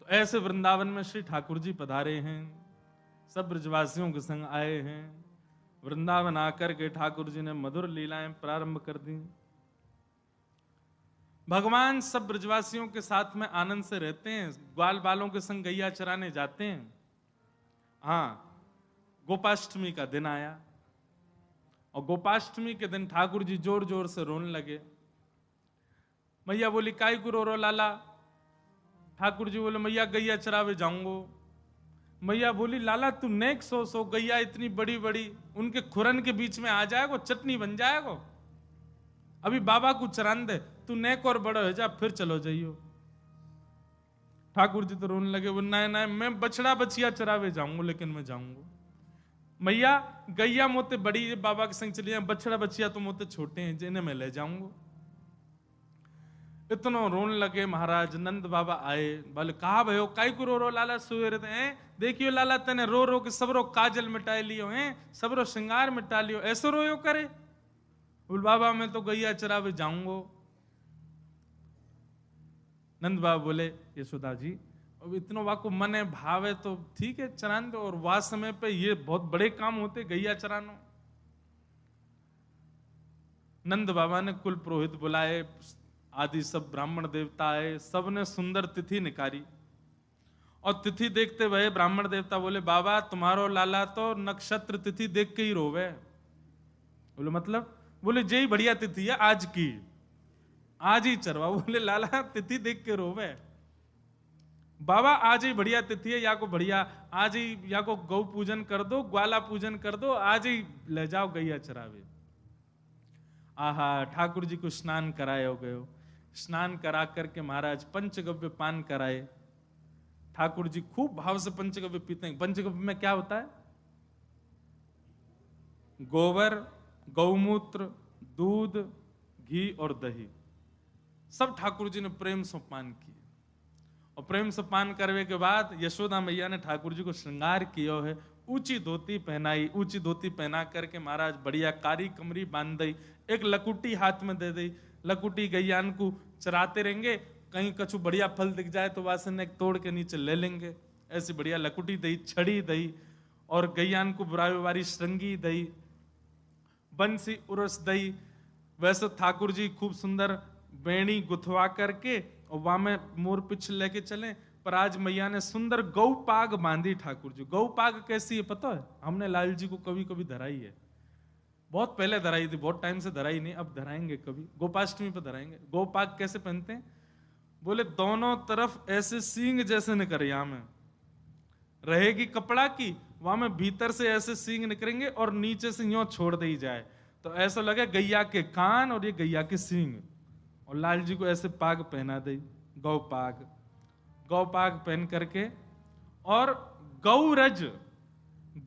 तो ऐसे वृंदावन में श्री ठाकुर जी पधारे हैं, सब ब्रजवासियों के संग आए हैं। वृंदावन आकर के ठाकुर जी ने मधुर लीलाएं प्रारंभ कर दी। भगवान सब ब्रजवासियों के साथ में आनंद से रहते हैं, ग्वाल बालों के संग गैया चराने जाते हैं। हाँ, गोपाष्टमी का दिन आया और गोपाष्टमी के दिन ठाकुर जी जोर जोर से रोने लगे। मैया बोली, काई को रो रो लाला? ठाकुर जी बोले, मैया गैया चरावे जाऊंगो। मैया बोली, लाला तू नेक सो गैया इतनी बड़ी बड़ी उनके खुरन के बीच में आ जाएगो, चटनी बन जाएगो। अभी बाबा को चरान दे, तू नेक और बड़ा हो जा, फिर चलो जाइयो। ठाकुर जी तो रोने लगे, वो ना मैं बछड़ा बछिया चरावे जाऊंगा, लेकिन मैं जाऊंगा। मैया गैया मोते बड़ी बाबा के संग चली जाए, बछड़ा बछिया तो मोते छोटे हैं, जिन्हें मैं ले जाऊंगा। इतना रोने लगे। महाराज नंद बाबा आए, बोले, कहा भयो काई को रो रो लाला? सुवेरे हैं देखियो लाला, तेने रो रो के सबरो काजल मिटा लियो हैं, सबरो श्रृंगार मिटा लियो, ऐसो रोयो करे? बोल, बाबा मैं तो गैया चरावे जाऊंगो। नंद बाबा बोले, यशोदा जी अब इतनो वाको मन है भाव है तो ठीक है, चरान दो। और वास समय पे ये बहुत बड़े काम होते, गैया चरानो। नंद बाबा ने कुल पुरोहित बुलाए, आदि सब ब्राह्मण देवता आए, सबने सुंदर तिथि निकाली। और तिथि देखते हुए ब्राह्मण देवता बोले, बाबा तुम्हारो लाला तो नक्षत्र तिथि देख के ही रोवे। बोले मतलब? बोले जय बढ़िया तिथि है आज की, आज ही चरवा। बोले लाला तिथि देख के रोवे? बाबा आज ही बढ़िया तिथि है, या को बढ़िया आज ही या को गौ पूजन कर दो, ग्वाला पूजन कर दो, आज ही ले जाओ गैया चरावे। आहा, ठाकुर जी को स्नान कराए हो गए। स्नान करा करके महाराज पंचगव्य पान कराए। ठाकुर जी खूब भाव से पंचगव्य पीते हैं। पंचगव्य में क्या होता है? गोबर, गौमूत्र, दूध, घी और दही, सब ठाकुर जी ने प्रेम से पान किए। और प्रेम से पान करने के बाद यशोदा मैया ने ठाकुर जी को श्रृंगार किया है। ऊंची धोती पहनाई, ऊंची धोती पहना करके महाराज बढ़िया कारी कमरी बांध दी, एक लकुटी हाथ में दे दी। लकुटी गैयान को चराते रहेंगे, कहीं कछु बढ़िया फल दिख जाए तो वासन एक तोड़ के नीचे ले लेंगे। ऐसी बढ़िया लकुटी दई, छड़ी दई, और गैयान को बुराई श्रृंगी दई, बंसी उरस दई। वैसे ठाकुर जी खूब सुंदर बेणी गुथवा करके और वहां में मोर पिछ लेके चले। पर आज मैया ने सुंदर गौ पाग बांधी ठाकुर जी। गौ पाग कैसी है पता है? हमने लाल जी को कभी कभी धराई है, बहुत पहले धराई थी, बहुत टाइम से धराई नहीं, अब धराएंगे कभी, गोपाष्टमी पे धराएंगे। गौ पाग कैसे पहनते हैं? बोले दोनों तरफ ऐसे सींग जैसे निकरिया में रहेगी कपड़ा की, वहां में भीतर से ऐसे सींग निकलेंगे और नीचे से यूं छोड़ दी जाए तो ऐसा लगे गैया के कान और ये गैया के सींग। और लाल जी को ऐसे पाग पहना दी, गौ पाग। गौ पाग पहन करके और गौरज,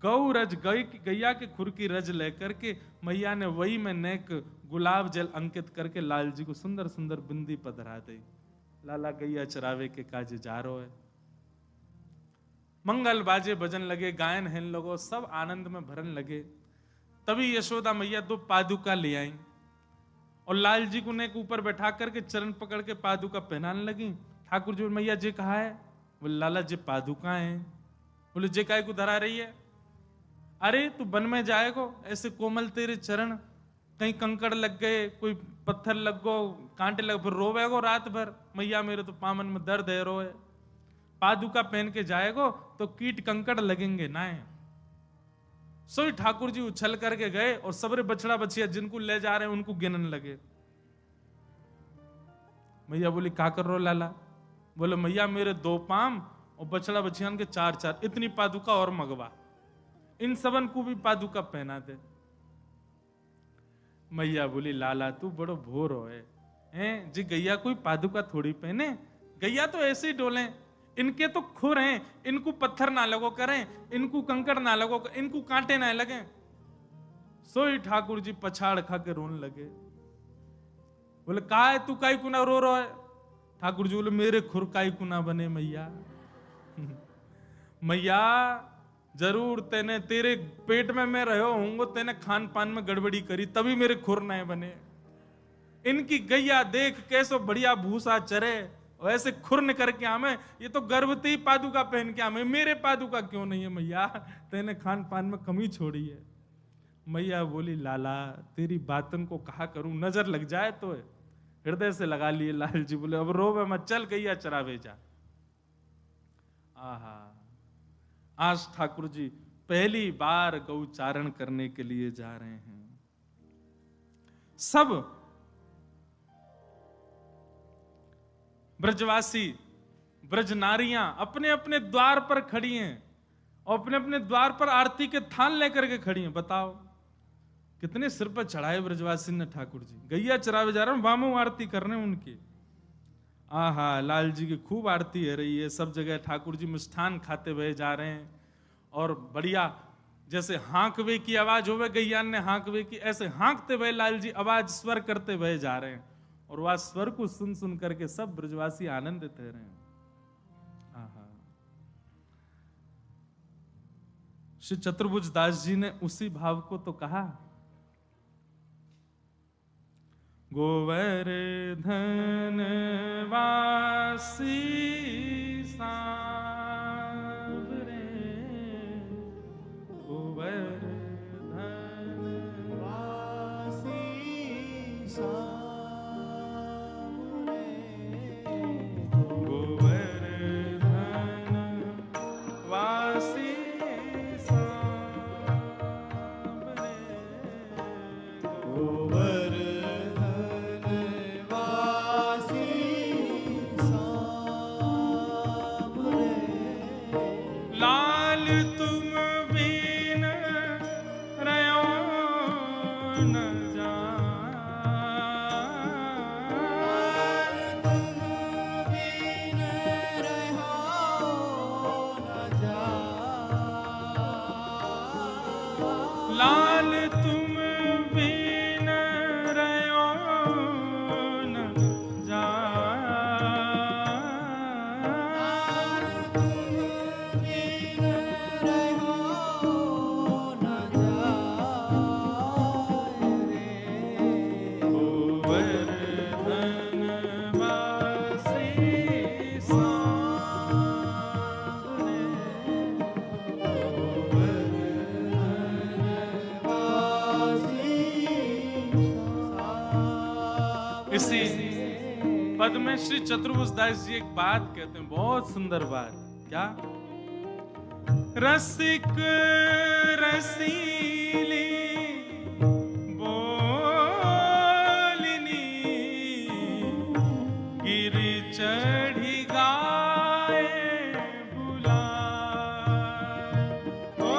गौरज गैया के खुर की रज लेकर के मैया ने वही में नेक गुलाब जल अंकित करके लाल जी को सुंदर सुंदर बिंदी पधरा दी। लाला गैया चरावे के काज जा रो है। मंगल बाजे भजन लगे, गायन हेन लगो, सब आनंद में भरन लगे। तभी यशोदा मैया 2 पादुका ले आई और लाल जी को नेक ऊपर बैठा करके चरण पकड़ के पादुका पहनाने लगी। ठाकुर जी मैया जी कहा है? बोले लाला जी पादुका है। बोले जे काय को धरा रही है? अरे तू वन में जाएगो, ऐसे कोमल तेरे चरण, कहीं कंकड़ लग गए, कोई पत्थर लग गो, कांटे लग, फिर रोवेगो रात भर, मैया मेरे तो पामन में दर्द है रोए। पादुका पहन के जाएगो तो कीट कंकड़ लगेंगे ना। सोई ठाकुर जी उछल करके गए और सबरे बछड़ा बछिया जिनको ले जा रहे हैं उनको गिनने लगे। मैया बोली का कर रो लाला? बोले मैया मेरे 2 पाम और बछड़ा बछियान के 4-4, इतनी पादुका और मगवा, इन सबन को भी पादुका पहना दे। मैया बोली लाला तू बड़ो भोर हो है जी, गैया कोई पादुका थोड़ी पहने, गैया तो ऐसे ही डोले, इनके तो खुर हैं, इनको पत्थर ना लगो करें, इनको कंकड़ ना लगो, इनको कांटे ना लगे। सोई ठाकुर जी पछाड़ खा के रोने लगे। बोले का है तू काई कुना रो रहा है? ठाकुर जी बोले मेरे खुर काई कुना बने मैया। मैया जरूर तेने, तेरे पेट में मैं रहो होंगे, तेने खान पान में गड़बड़ी करी तभी मेरे खुर नए बने। इनकी गैया देख कैसो बढ़िया भूसा चरे, और ऐसे खुरन करके आमे, ये तो गर्भवती पादुका पहन के आमे, मेरे पादुका क्यों नहीं है मैया, तेने खान पान में कमी छोड़ी है। मैया बोली लाला तेरी बातन को कहा करूं, नजर लग जाए तो है। हृदय से लगा लिए लाल जी, बोले अब रोवे मत, चल गैया चरा भेजा। आहा, आज ठाकुर जी पहली बार गौचारण करने के लिए जा रहे हैं। सब ब्रजवासी ब्रज नारियां अपने अपने द्वार पर खड़ी हैं और अपने अपने द्वार पर आरती के थान लेकर के खड़ी हैं। बताओ कितने सिर पर चढ़ाए ब्रजवासी ने ठाकुर जी, गैया चरावे जा रहे हैं, वामो आरती कर रहे हैं उनकी। आहा, लाल जी की खूब आरती है रही है, सब जगह ठाकुर जी मिष्ठान खाते हुए जा रहे हैं और बढ़िया जैसे हांकवे की आवाज होवे, गैयान ने हांकवे की, ऐसे हांकते हुए लाल जी आवाज स्वर करते हुए जा रहे हैं और वह स्वर को सुन सुन करके सब ब्रजवासी आनंदित रहे हैं। आहा, श्री चतुर्भुज दास जी ने उसी भाव को तो कहा, गोवर्धन वासी सांवरे, गोवर्धन वासी सांवरे, गोवर्धन वासी सांवरे, गोवर्धन इसी पद में श्री चतुर्भुज दास जी एक बात कहते हैं, बहुत सुंदर बात। क्या? रसिक रसीली बोलिनी गिरि चढ़ी गाए बुलाए, ओ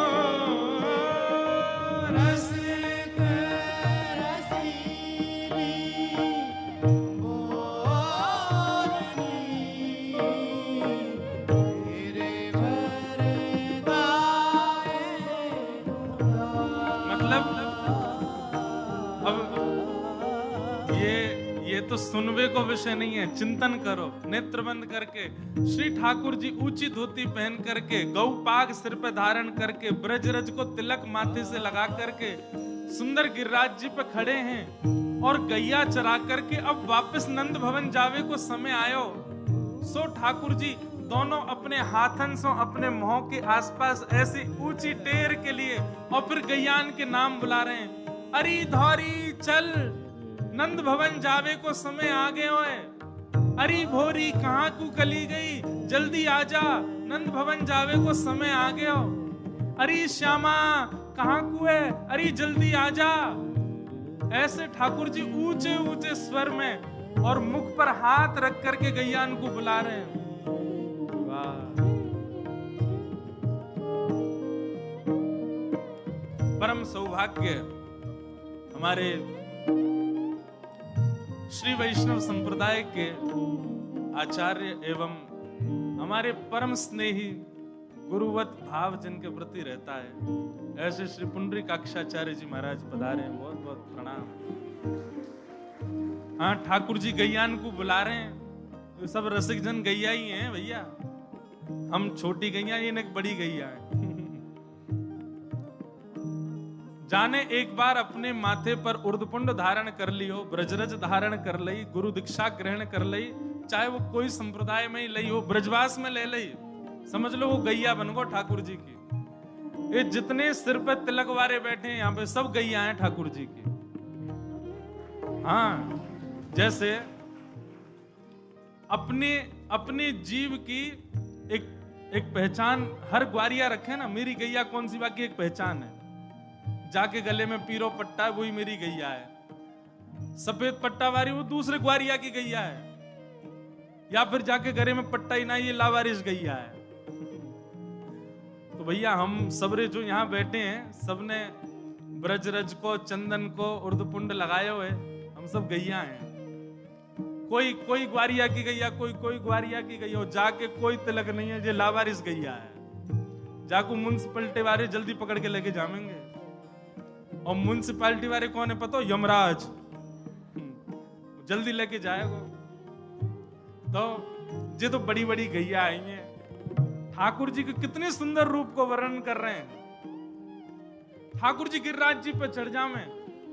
रसिक रसीली तो सुनवे को विषय नहीं है, चिंतन करो। नेत्र बंद करके श्री ठाकुर जी ऊंची धोती पहन करके, गौ पाग सिर पे धारण करके, ब्रजरज को तिलक माथे से लगा करके सुंदर गिरिराज जी पे खड़े हैं और गैया चरा करके अब वापस नंद भवन जावे को समय आयो। सो ठाकुर जी दोनों अपने हाथन से अपने मुंह के आसपास ऐसी ऊंची टेर के लिए और फिर गैयान के नाम बुला रहे हैं, अरे धौरी चल नंद भवन जावे को समय आ गए होए, अरे भोरी कहाँ को कली गई, जल्दी आजा नंद भवन जावे को समय आ गए हो, अरे श्यामा कहाँ को है, अरे जल्दी आजा। ऐसे ठाकुर जी ऊंचे ऊंचे स्वर में और मुख पर हाथ रख करके गैयान को बुला रहे हैं। वाह, परम सौभाग्य हमारे श्री वैष्णव संप्रदाय के आचार्य एवं हमारे परम स्नेही गुरुवत भाव जिनके प्रति रहता है, ऐसे श्री पुंडरीकाक्षाचार्य जी महाराज पधारे हैं, बहुत बहुत प्रणाम। हाँ, ठाकुर जी गैयान को बुला रहे हैं, तो सब रसिक जन गैया ही हैं भैया, हम छोटी गैया, ये एक बड़ी गैया है। जाने एक बार अपने माथे पर उर्दपुंड धारण कर लियो, ब्रजरज धारण कर लई, गुरु दीक्षा ग्रहण कर लई, चाहे वो कोई संप्रदाय में ही लई हो, ब्रजवास में ले लई, समझ लो वो गैया बन गो ठाकुर जी की। ये जितने सिर पे तिलक वारे बैठे हैं यहाँ पे सब गैया हैं ठाकुर जी की। हाँ, जैसे अपने जीव की एक पहचान हर ग्वारिया रखे ना, मेरी गैया कौन सी बाकी एक पहचान है। जाके गले में पीरो पट्टा है, वही मेरी गैया है। सफेद पट्टा वारी वो दूसरे ग्वारिया की गैया है, या फिर जाके गले में पट्टा ही ना, ये लावारिस गैया है। तो भैया हम सबरे जो यहाँ बैठे हैं सबने ब्रजरज को, चंदन को, उर्दपुंड लगाए हुए, हम सब गैया हैं। कोई ग्वारिया की गैया, कोई ग्वारिया की गैया, जाके कोई तिलक नहीं है, ये लावारिस गैया है। जाको म्युनिसिपैलिटी वाले जल्दी पकड़ के लेके जाएंगे। और म्युनिसिपैलिटी वाले कौन है पता हो? यमराज, जल्दी लेके जाएगा। तो ये तो बड़ी बड़ी गैया आई हैं। ठाकुर जी के कितने सुंदर रूप को वर्णन कर रहे हैं। ठाकुर जी गिरिराज जी पे चढ़ जावे,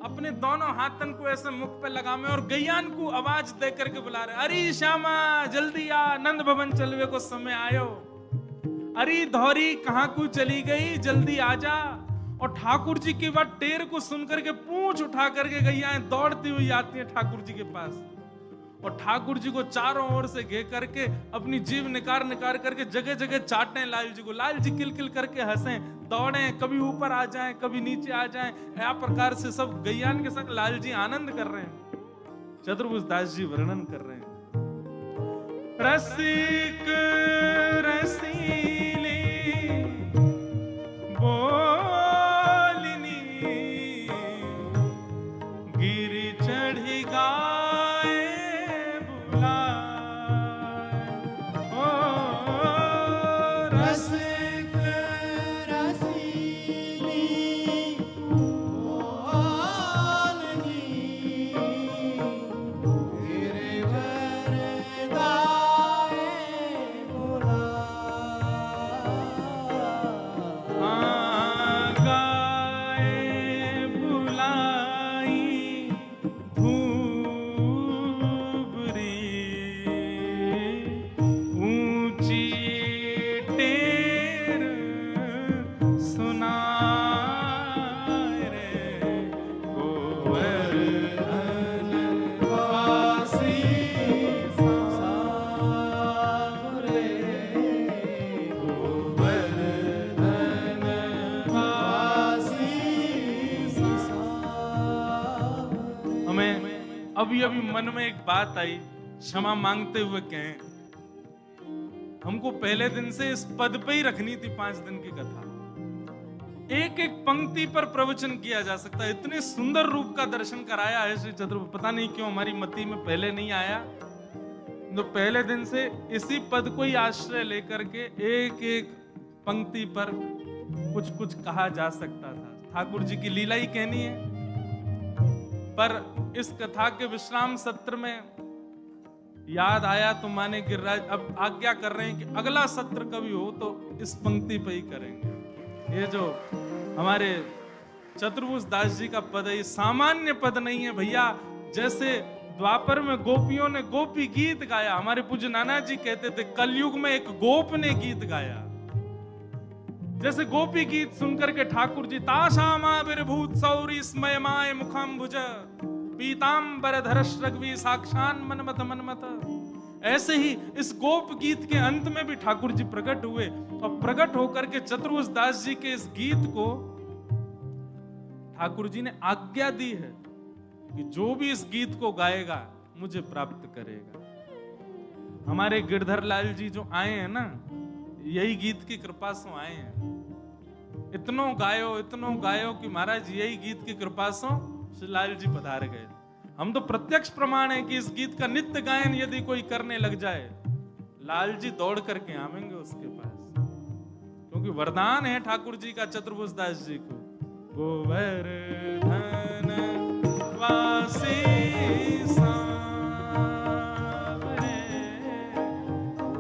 अपने दोनों हाथन को ऐसे मुख पे लगावे और गैयान को आवाज दे करके बुला रहे, अरे श्यामा जल्दी आ, नंद भवन चलवे को समय आयो। अरे धौरी कहाँ को चली गई, जल्दी आ जा। और ठाकुर जी की बात टेर को सुनकर के पूंछ उठा करके गैयाएं दौड़ती हुई आती हैं ठाकुर जी के पास, और ठाकुर जी को चारों ओर से घेर करके अपनी जीभ निकार करके जगह जगह चाटें लाल जी को। लाल जी किल किल करके हंसें, दौड़ें, कभी ऊपर आ जाएं, कभी नीचे आ जाएं। या प्रकार से सब गैयान के संग लाल जी आनंद कर रहे हैं। चतुर्भुज दास जी वर्णन कर रहे हैं, रसिक रसीले बोलिनी गिरि चढ़ी गाए अभी मन में एक बात आई, क्षमा मांगते हुए कहें, हमको पहले दिन से इस पद पे ही रखनी थी 5 दिन की कथा। एक एक पंक्ति पर प्रवचन किया जा सकता है। इतने सुंदर रूप का दर्शन कराया है श्री चतुर्भुज, पता नहीं क्यों हमारी मति में पहले नहीं आया। तो पहले दिन से इसी पद को ही आश्रय लेकर के एक एक पंक्ति पर कुछ कुछ कहा जा सकता था। ठाकुर जी की लीला ही कहनी है। पर इस कथा के विश्राम सत्र में याद आया तो माने गिरिराज अब आज्ञा कर रहे हैं कि अगला सत्र कभी हो तो इस पंक्ति पे ही करेंगे। ये जो हमारे चतुर्भुज दास जी का पद है, ये सामान्य पद नहीं है भैया। जैसे द्वापर में गोपियों ने गोपी गीत गाया, हमारे पूज्य नाना जी कहते थे कलयुग में एक गोप ने गीत गाया। जैसे गोपी गीत सुनकर के ठाकुर जी ताशामा विरभूत सौरी स्मय माय मुखाम्बुज पीतांबर धरश रघवी साक्षान मनमत मनमत, ऐसे ही इस गोप गीत के अंत में भी ठाकुर जी प्रकट हुए और प्रकट होकर के चतुर्भुज दास जी के इस गीत को ठाकुर जी ने आज्ञा दी है कि जो भी इस गीत को गाएगा मुझे प्राप्त करेगा। हमारे गिरधर लाल जी जो आए हैं ना, यही गीत की कृपा से आए हैं। इतनो गायो कि महाराज यही गीत की कृपा से श्री लाल जी पधार गए। हम तो प्रत्यक्ष प्रमाण है कि इस गीत का नित्य गायन यदि कोई करने लग जाए, लाल जी दौड़ करके आवेंगे उसके पास, क्योंकि वरदान है ठाकुर जी का चतुर्भुज दास जी को, गोवर्धन वासी सांवरे,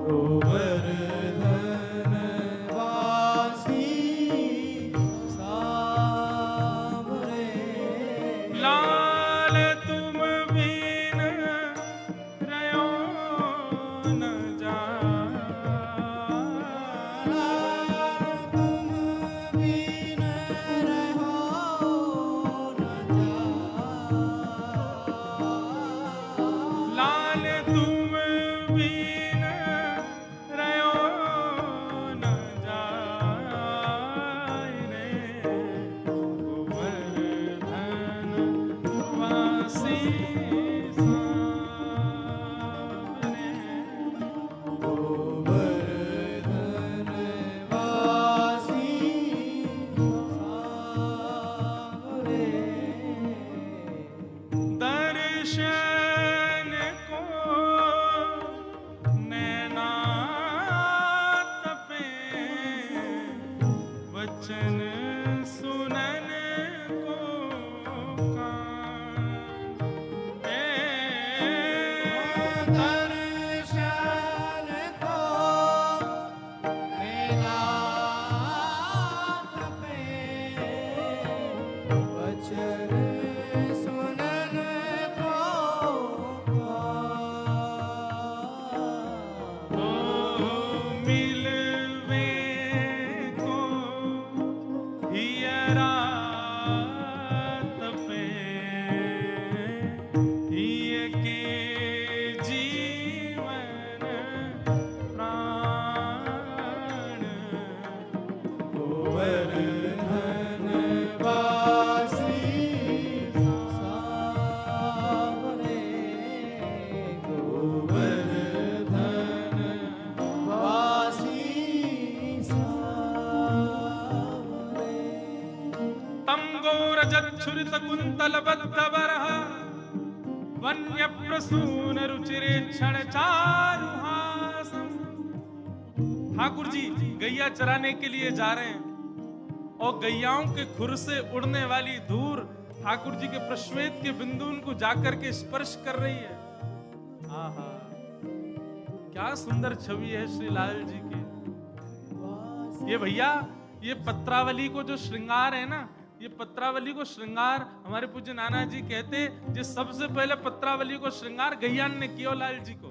गोवर्धन वासी सांवरे, लाल तुम बिन रयो कुंतलबद्धवरः वन्यप्रसून रुचिरे क्षण चारुहासम्। ठाकुर जी गैया चराने के लिए जा रहे हैं और गैयाओं के खुर से उड़ने वाली धूल ठाकुर जी के प्रश्वेत के बिंदु उनको जाकर के स्पर्श कर रही है। आहा, क्या सुंदर छवि है श्री लाल जी की। ये भैया, ये पत्रावली को जो श्रृंगार है ना, ये पत्रावली को श्रृंगार हमारे पूज्य नाना जी कहते, जो सबसे पहले पत्रावली को श्रृंगार गैयान ने किया लाल जी को।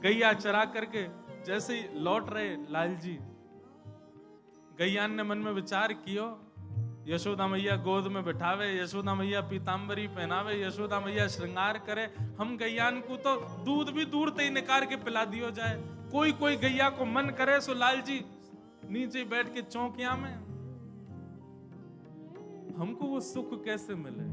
गैया चरा करके जैसे ही लौट रहे लाल जी, गैयान ने मन में विचार कियो, यशोदा मैया गोद में बिठावे, यशोदा मैया पीतांबरी पहनावे, यशोदा मैया श्रृंगार करे, हम गैयान को तो दूध भी दूर ते निकाल के पिला दियो जाए। कोई कोई गैया को मन करे सो लाल जी नीचे बैठ के चौकिया में, हमको वो सुख कैसे मिले।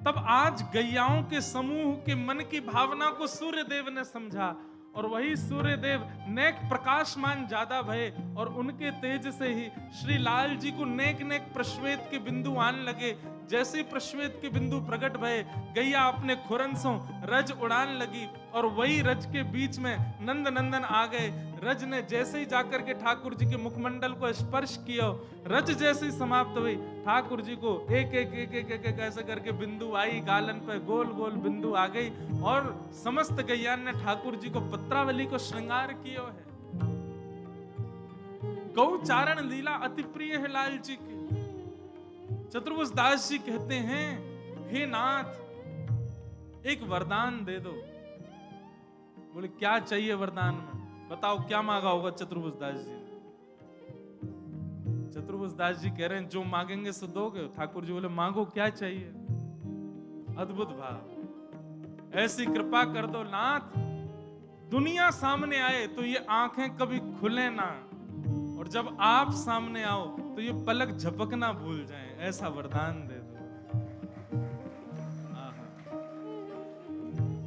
तब आज गैयाओं के समूह के मन की भावना को सूर्य देव ने समझा और वही सूर्य देव नेक प्रकाशमान ज्यादा भये और उनके तेज से ही श्री लाल जी को नेक नेक प्रश्वेत के बिंदु आने लगे। जैसे प्रश्वेत के बिंदु प्रकट भये, गैया अपने खुरंसों रज उड़ान लगी और वही रज के बीच में नंद नंदन आ गए। रज ने जैसे ही जाकर के ठाकुर जी के मुखमंडल को स्पर्श किया, रज जैसे ही समाप्त हुई, ठाकुर जी को एक एक एक एक एक, एक ऐसे करके बिंदु आई, गालन पे गोल गोल बिंदु आ गई और समस्त गैयान ने ठाकुर जी को पत्रावली को श्रृंगार किया है। गौचारण लीला अति प्रिय है लाल जी की। चतुर्भुज दास जी कहते हैं, हे नाथ एक वरदान दे दो। बोले क्या चाहिए वरदान में, बताओ क्या मांगा होगा चतुर्भुज दास जी ने। चतुर्भुज दास जी कह रहे हैं जो मांगेंगे सो दोगे। ठाकुर जी बोले मांगो क्या चाहिए। अद्भुत भाव, ऐसी कृपा कर दो नाथ, दुनिया सामने आए तो ये आंखें कभी खुले ना, और जब आप सामने आओ तो ये पलक झपकना भूल जाएं, ऐसा वरदान दे दो।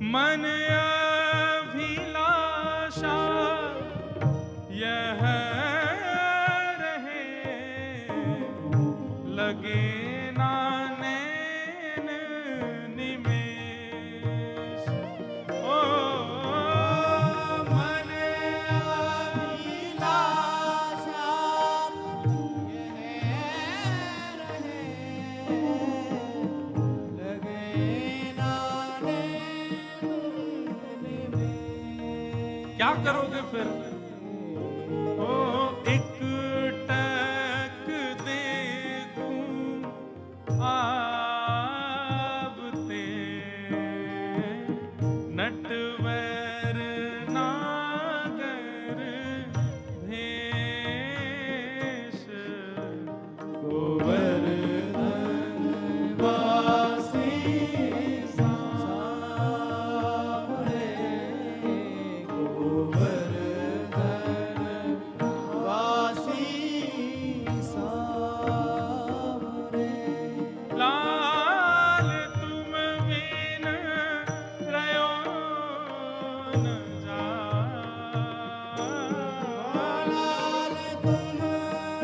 मन अभिलाषा यह रहे, लगे ना नैन निमेष। ओ मन अभिलाषा क्या करोगे फिर। ओ एक टक देखूं आवते, नटवर नागर भेष, गोवर्धन वासी सामने, गोवर्धन वासी सामने। लाल तुम बिन रहो न जाए, लाल तुम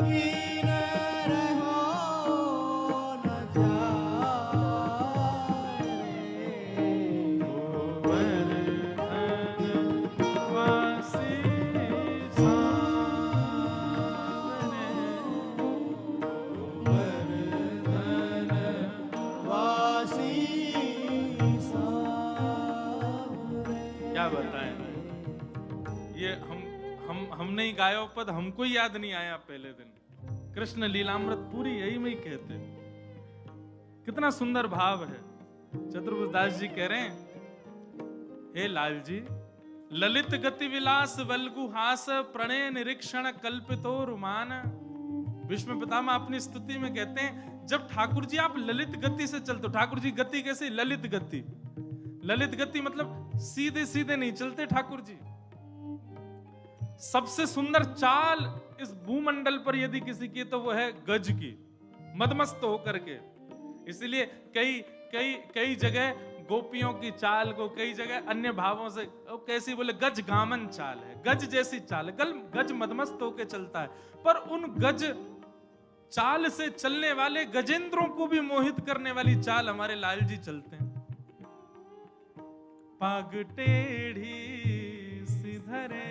बिन रहो न जाए, गोवर्धन वासी सामने, गोवर्धन वासी सामने। क्या बताएं, ये हम हम नहीं गायो पद, हमको याद नहीं आया पहले दिन। कृष्ण लीलामृत पूरी यही में ही कहते। कितना सुंदर भाव है। चतुर्भुज दास जी कह रहे हैं, हे लाल जी, ललित गति विलास वल्गुहास प्रणय निरीक्षण कल्पितो रुमान। विष्णु पितामह अपनी स्तुति में कहते हैं, जब ठाकुर जी आप ललित गति से चलते हो, ठाकुर जी गति कैसी? ललित गति। ललित गति मतलब सीधे सीधे नहीं चलते ठाकुर जी। सबसे सुंदर चाल इस भूमंडल पर यदि किसी की तो वो है गज की, मदमस्त होकर के। इसलिए कई कई कई जगह गोपियों की चाल को कई जगह अन्य भावों से कैसी बोले, गज गामन चाल है, गज जैसी चाल है। गज मदमस्त होकर चलता है, पर उन गज चाल से चलने वाले गजेंद्रों को भी मोहित करने वाली चाल हमारे लाल जी चलते हैं। पाग टेढ़ी सिधरे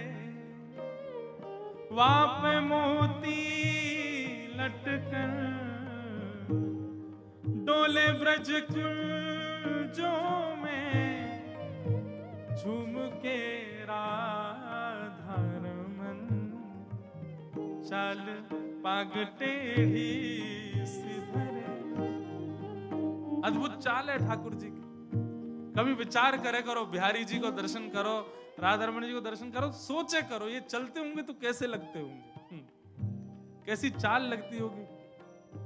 वाप मोती लटकर, डोले ब्रज कुंजों में झूम के राधा रमन। चाल पाग टेढ़ी सिधरे, अद्भुत चाल है ठाकुर जी की। कभी विचार करे करो, बिहारी जी को दर्शन करो, राधा रमण जी को दर्शन करो, सोचे करो ये चलते होंगे तो कैसे लगते होंगे, कैसी चाल लगती होगी।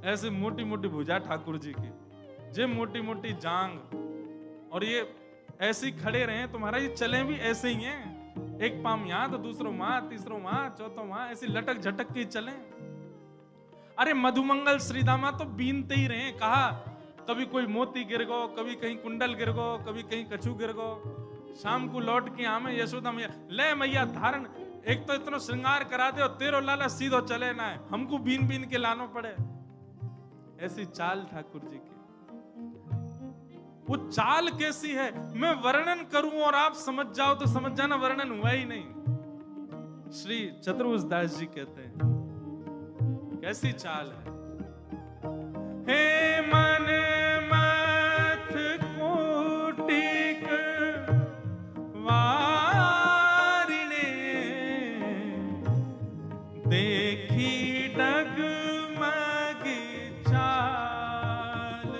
ऐसे मोटी मोटी भुजा ठाकुर जी की, जे मोटी मोटी जांग, और ये ऐसे ही खड़े रहे तुम्हारा, ये चले भी ऐसे ही हैं, एक पाम यहाँ तो दूसरो वहां, तीसरो वहां, चौथो वहां, ऐसी लटक झटक के चले। अरे मधुमंगल श्रीदामा तो बीनते ही रहे, कहा कभी कोई मोती गिर गो, कभी कहीं कुंडल गिर गो, कभी कहीं कछू गिर गो। शाम को लौट के आमे यशोदा मैया, ले मैया धारण, एक तो इतना श्रृंगार करा दे और तेरो लाला सीधो चले ना है, हमको बीन बीन के लानो पड़े। ऐसी चाल ठाकुर जी की। वो चाल कैसी है मैं वर्णन करूं और आप समझ जाओ तो समझ जाना, वर्णन हुआ ही नहीं। श्री चतुर्भुज दास जी कहते हैं कैसी चाल है। हे मन मथ कोटिक वारिणे, देखी डगमगी चाल।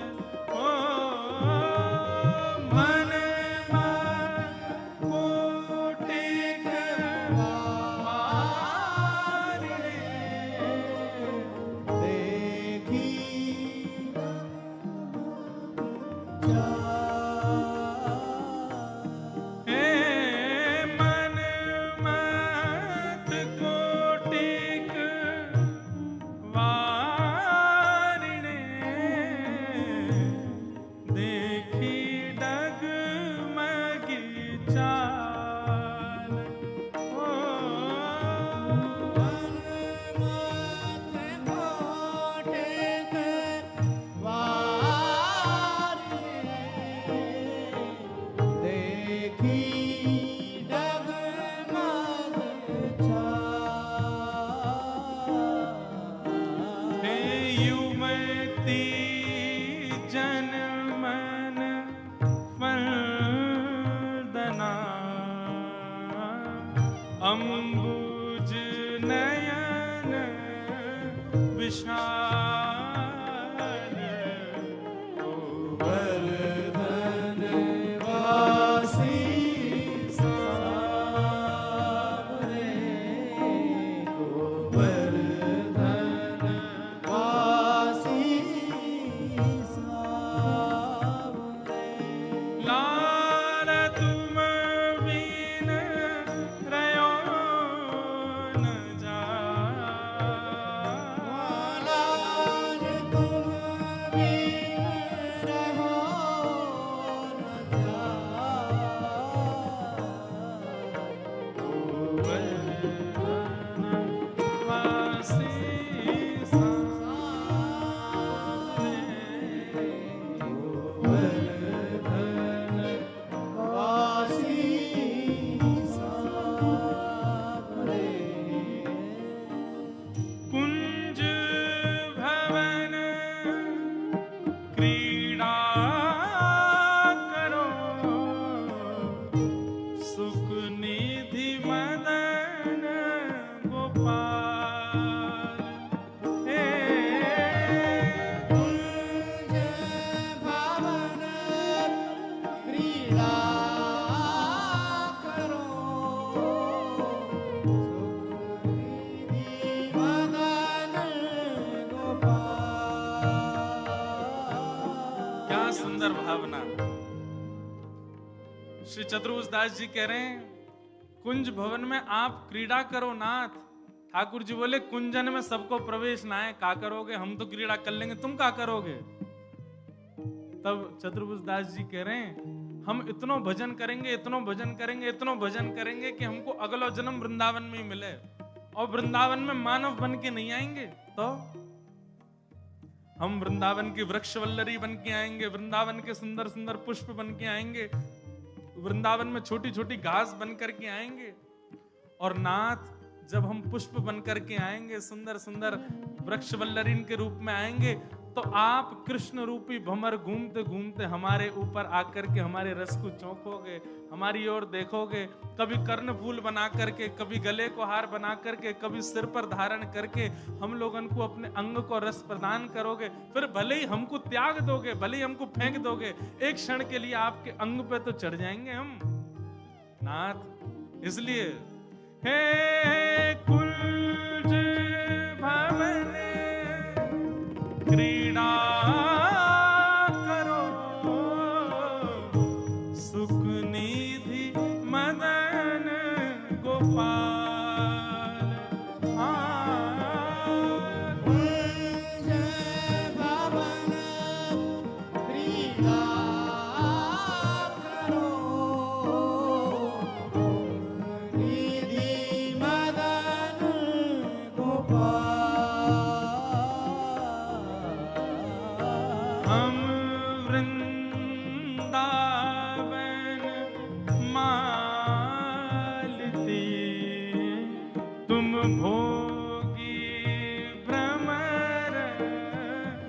ओ मन मथ कोटिक वारिणे, देखी अम्बुज नयन विशाल, गोवर्धन वासी सावरे, गोवर्धन वासी सावरे। लाल तुम बिन रयो न जाय, लाल तुम बिन रहो न जाय, गोवर्धन वासी सावरे, गोवर्धन वासी सावरे। कुंज भवन क्रीड़ा करो, सुख निधि मदन श्री चतुर्भुज दास जी कह रहे हैं कुंज भवन में आप क्रीड़ा करो नाथ। ठाकुर जी बोले कुंजन में सबको प्रवेश ना है, का करोगे, हम तो क्रीड़ा कर लेंगे, तुम का करोगे। तब चतुर्भुज दास जी कह रहे हैं हम इतनो भजन करेंगे, इतनो भजन करेंगे, इतनो भजन करेंगे कि हमको अगला जन्म वृंदावन में ही मिले, और वृंदावन में मानव बन के नहीं आएंगे तो हम वृंदावन की वृक्ष वल्लरी बन के आएंगे, वृंदावन के सुंदर सुंदर पुष्प बन के आएंगे, वृंदावन में छोटी छोटी घास बन करके आएंगे। और नाथ जब हम पुष्प बन करके आएंगे, सुंदर सुंदर वृक्ष वल्लरीन के रूप में आएंगे, तो आप कृष्ण रूपी भंवर घूमते घूमते हमारे ऊपर आकर के हमारे रस को चौंकोगे, हमारी ओर देखोगे, कभी कर्ण फूल बना करके, कभी गले को हार बना करके, कभी सिर पर धारण करके हम लोगन को अपने अंग को रस प्रदान करोगे। फिर भले ही हमको त्याग दोगे, भले ही हमको फेंक दोगे, एक क्षण के लिए आपके अंग पे तो चढ़ जाएंगे हम नाथ। इसलिए हे कुंज भवन क्रीड़ा करो, सुख निधि मदन गोपाल। कुंज भवन क्रीड़ा करो, निधि मदन गोपाल। हम वृंदावन मालती, तुम भोगी भ्रमर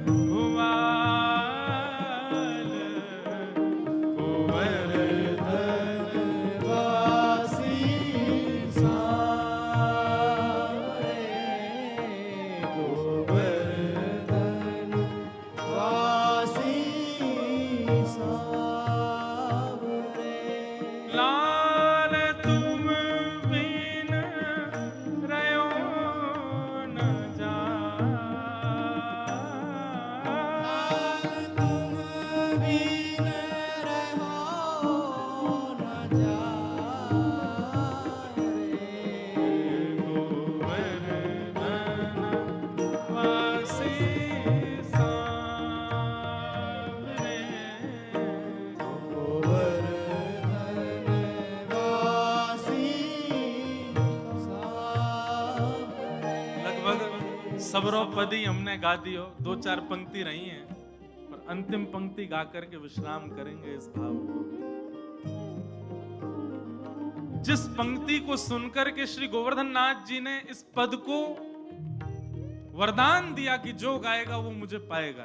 भुआल। गोवर्धन वासी सावरे, गोवर्धन वासी सावरे। लाल तुम बिन रयो न जाए, तुम बिन रहो न जाए रे। गोवर्धन वासी सांवरे। गोवर्धन वासी सावरे। लगभग सबरो पदी हमने गा दियो, दो चार पंक्ति रही हैं, पर अंतिम पंक्ति गा करके विश्राम करेंगे इस भाव को। जिस पंक्ति को सुनकर के श्री गोवर्धन नाथ जी ने इस पद को वरदान दिया कि जो गाएगा वो मुझे पाएगा,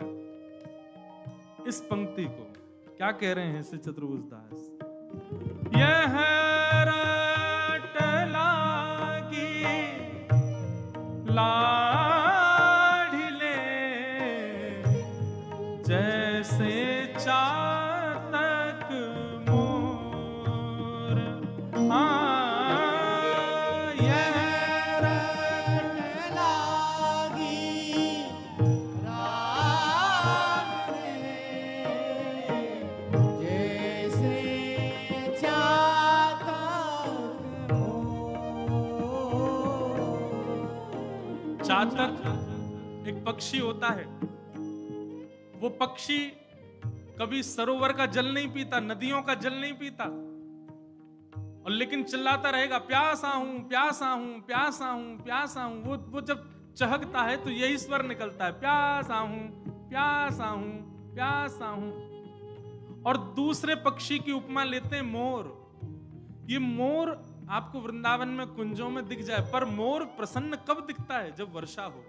इस पंक्ति को क्या कह रहे हैं श्री चतुर्भुज दास? यह रट लागी लाढ़िले, जैसे चातक मोर। यह रट लागी राग रे, जैसे चातक मोर। चातक एक पक्षी होता है, वो पक्षी कभी सरोवर का जल नहीं पीता, नदियों का जल नहीं पीता, और लेकिन चिल्लाता रहेगा प्यासा हूं, प्यासा हूं, प्यासा हूं, प्यासा हूं। वो जब चहकता है तो यही स्वर निकलता है, प्यासा हूं, प्यासा हूं, प्यासा हूं। और दूसरे पक्षी की उपमा लेते हैं मोर। ये मोर आपको वृंदावन में कुंजों में दिख जाए, पर मोर प्रसन्न कब दिखता है? जब वर्षा हो।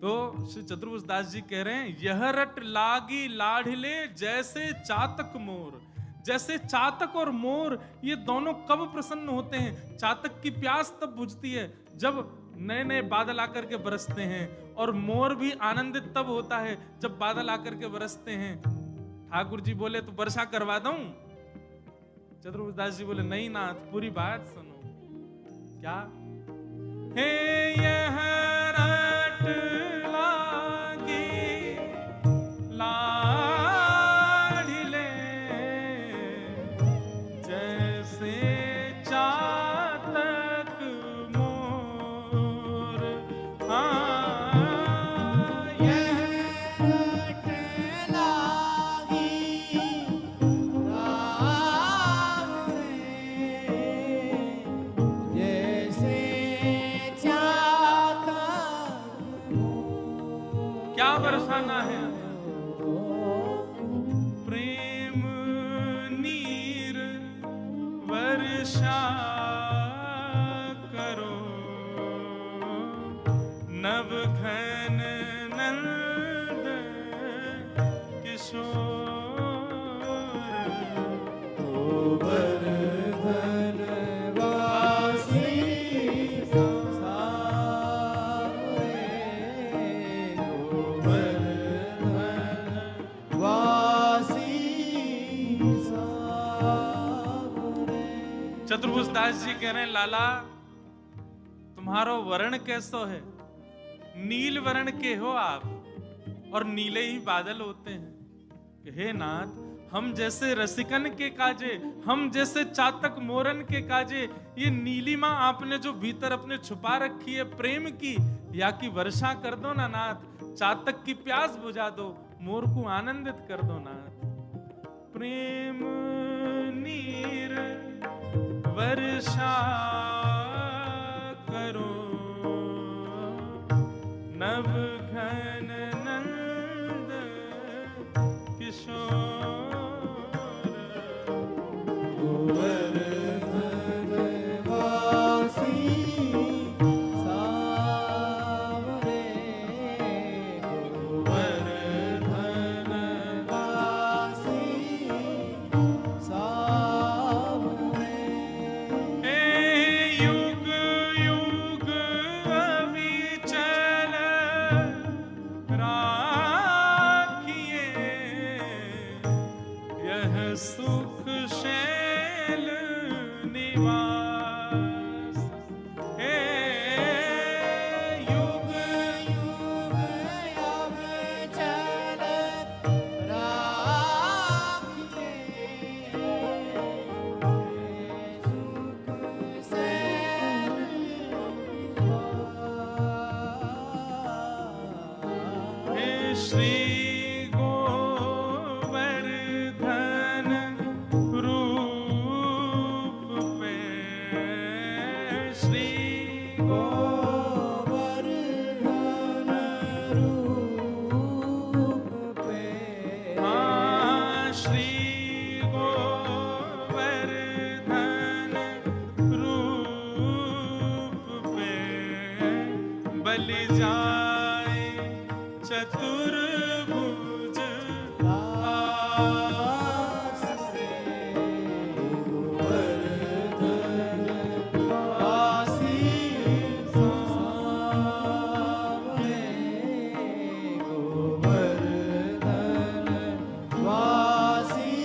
तो श्री चतुर्भुज दास जी कह रहे हैं यह रट लागी लाढ़िले, जैसे चातक मोर। जैसे चातक और मोर ये दोनों कब प्रसन्न होते हैं? चातक की प्यास तब बुझती है जब नए नए बादल आकर के बरसते हैं, और मोर भी आनंदित तब होता है जब बादल आकर के बरसते हैं। ठाकुर जी बोले तो वर्षा करवा दूं? चतुर्भुज दास जी बोले नहीं नाथ, पूरी बात सुनो। क्या? हे यह रट लागी लाढ़िले, बरसाना है। प्रेम नीर वर्षा करो, नव घन नंद किशोर। गोवर्धन वासी सावरे, गोवर्धन वासी सावरे। चतुर्भुज दास जी कह रहे हैं, लाला तुम्हारो वर्ण कैसो है? नील वर्ण के हो आप, और नीले ही बादल होते हैं। कि हे नाथ, हम जैसे रसिकन के काजे, हम जैसे चातक मोरन के काजे, ये नीलिमा आपने जो भीतर अपने छुपा रखी है प्रेम की, या की वर्षा कर दो ना नाथ। चातक की प्यास बुझा दो, मोर को आनंदित कर दो नाथ। प्रेम नीर वर्षा करो, नव घन नंद किशोर। गोवर्धन वासी सावरे, गोवर्धन वासी सावरे। हे युग युग अविचल राखिए, यह सुख शैल निवास। हे युग युग अविचल राखिए, सुख सैन निवास। हे श्री गोवर्धन रूप पे, श्री गोवर्धन रूप पे, श्री गोवर्धन रूप पे बल जाए चतुर्भुज दास रे। गोवर्धन वासी सावरे, गोवर्धन वासी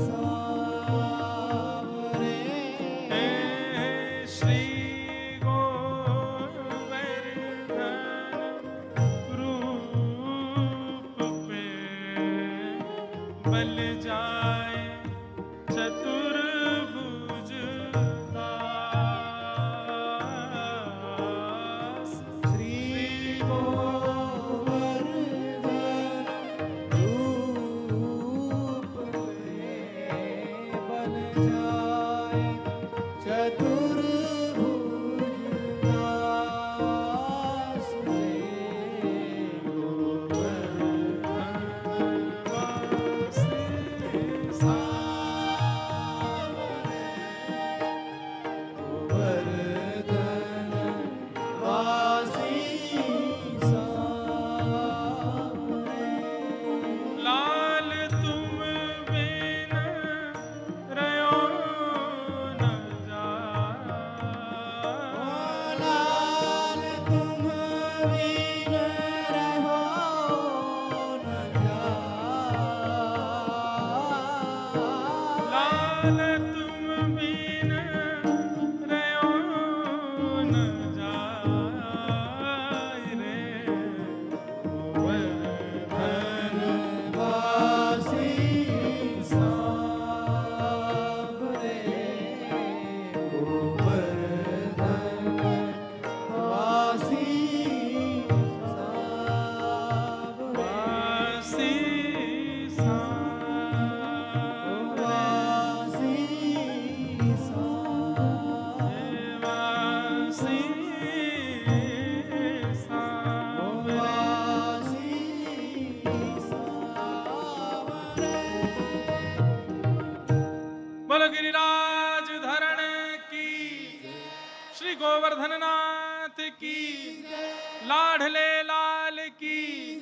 सावरे। हे श्री गोवर्धन रूप पे बल जाए चतुर्भुज दास। श्री गोवर्धन रूप पे बल जाए चतुर्भुज दास रे। गोवर्धन वासी सावरे। लाल तुम बिन रयो न जाए। श्री गोवर्धन नाथ की, लाडले लाल की,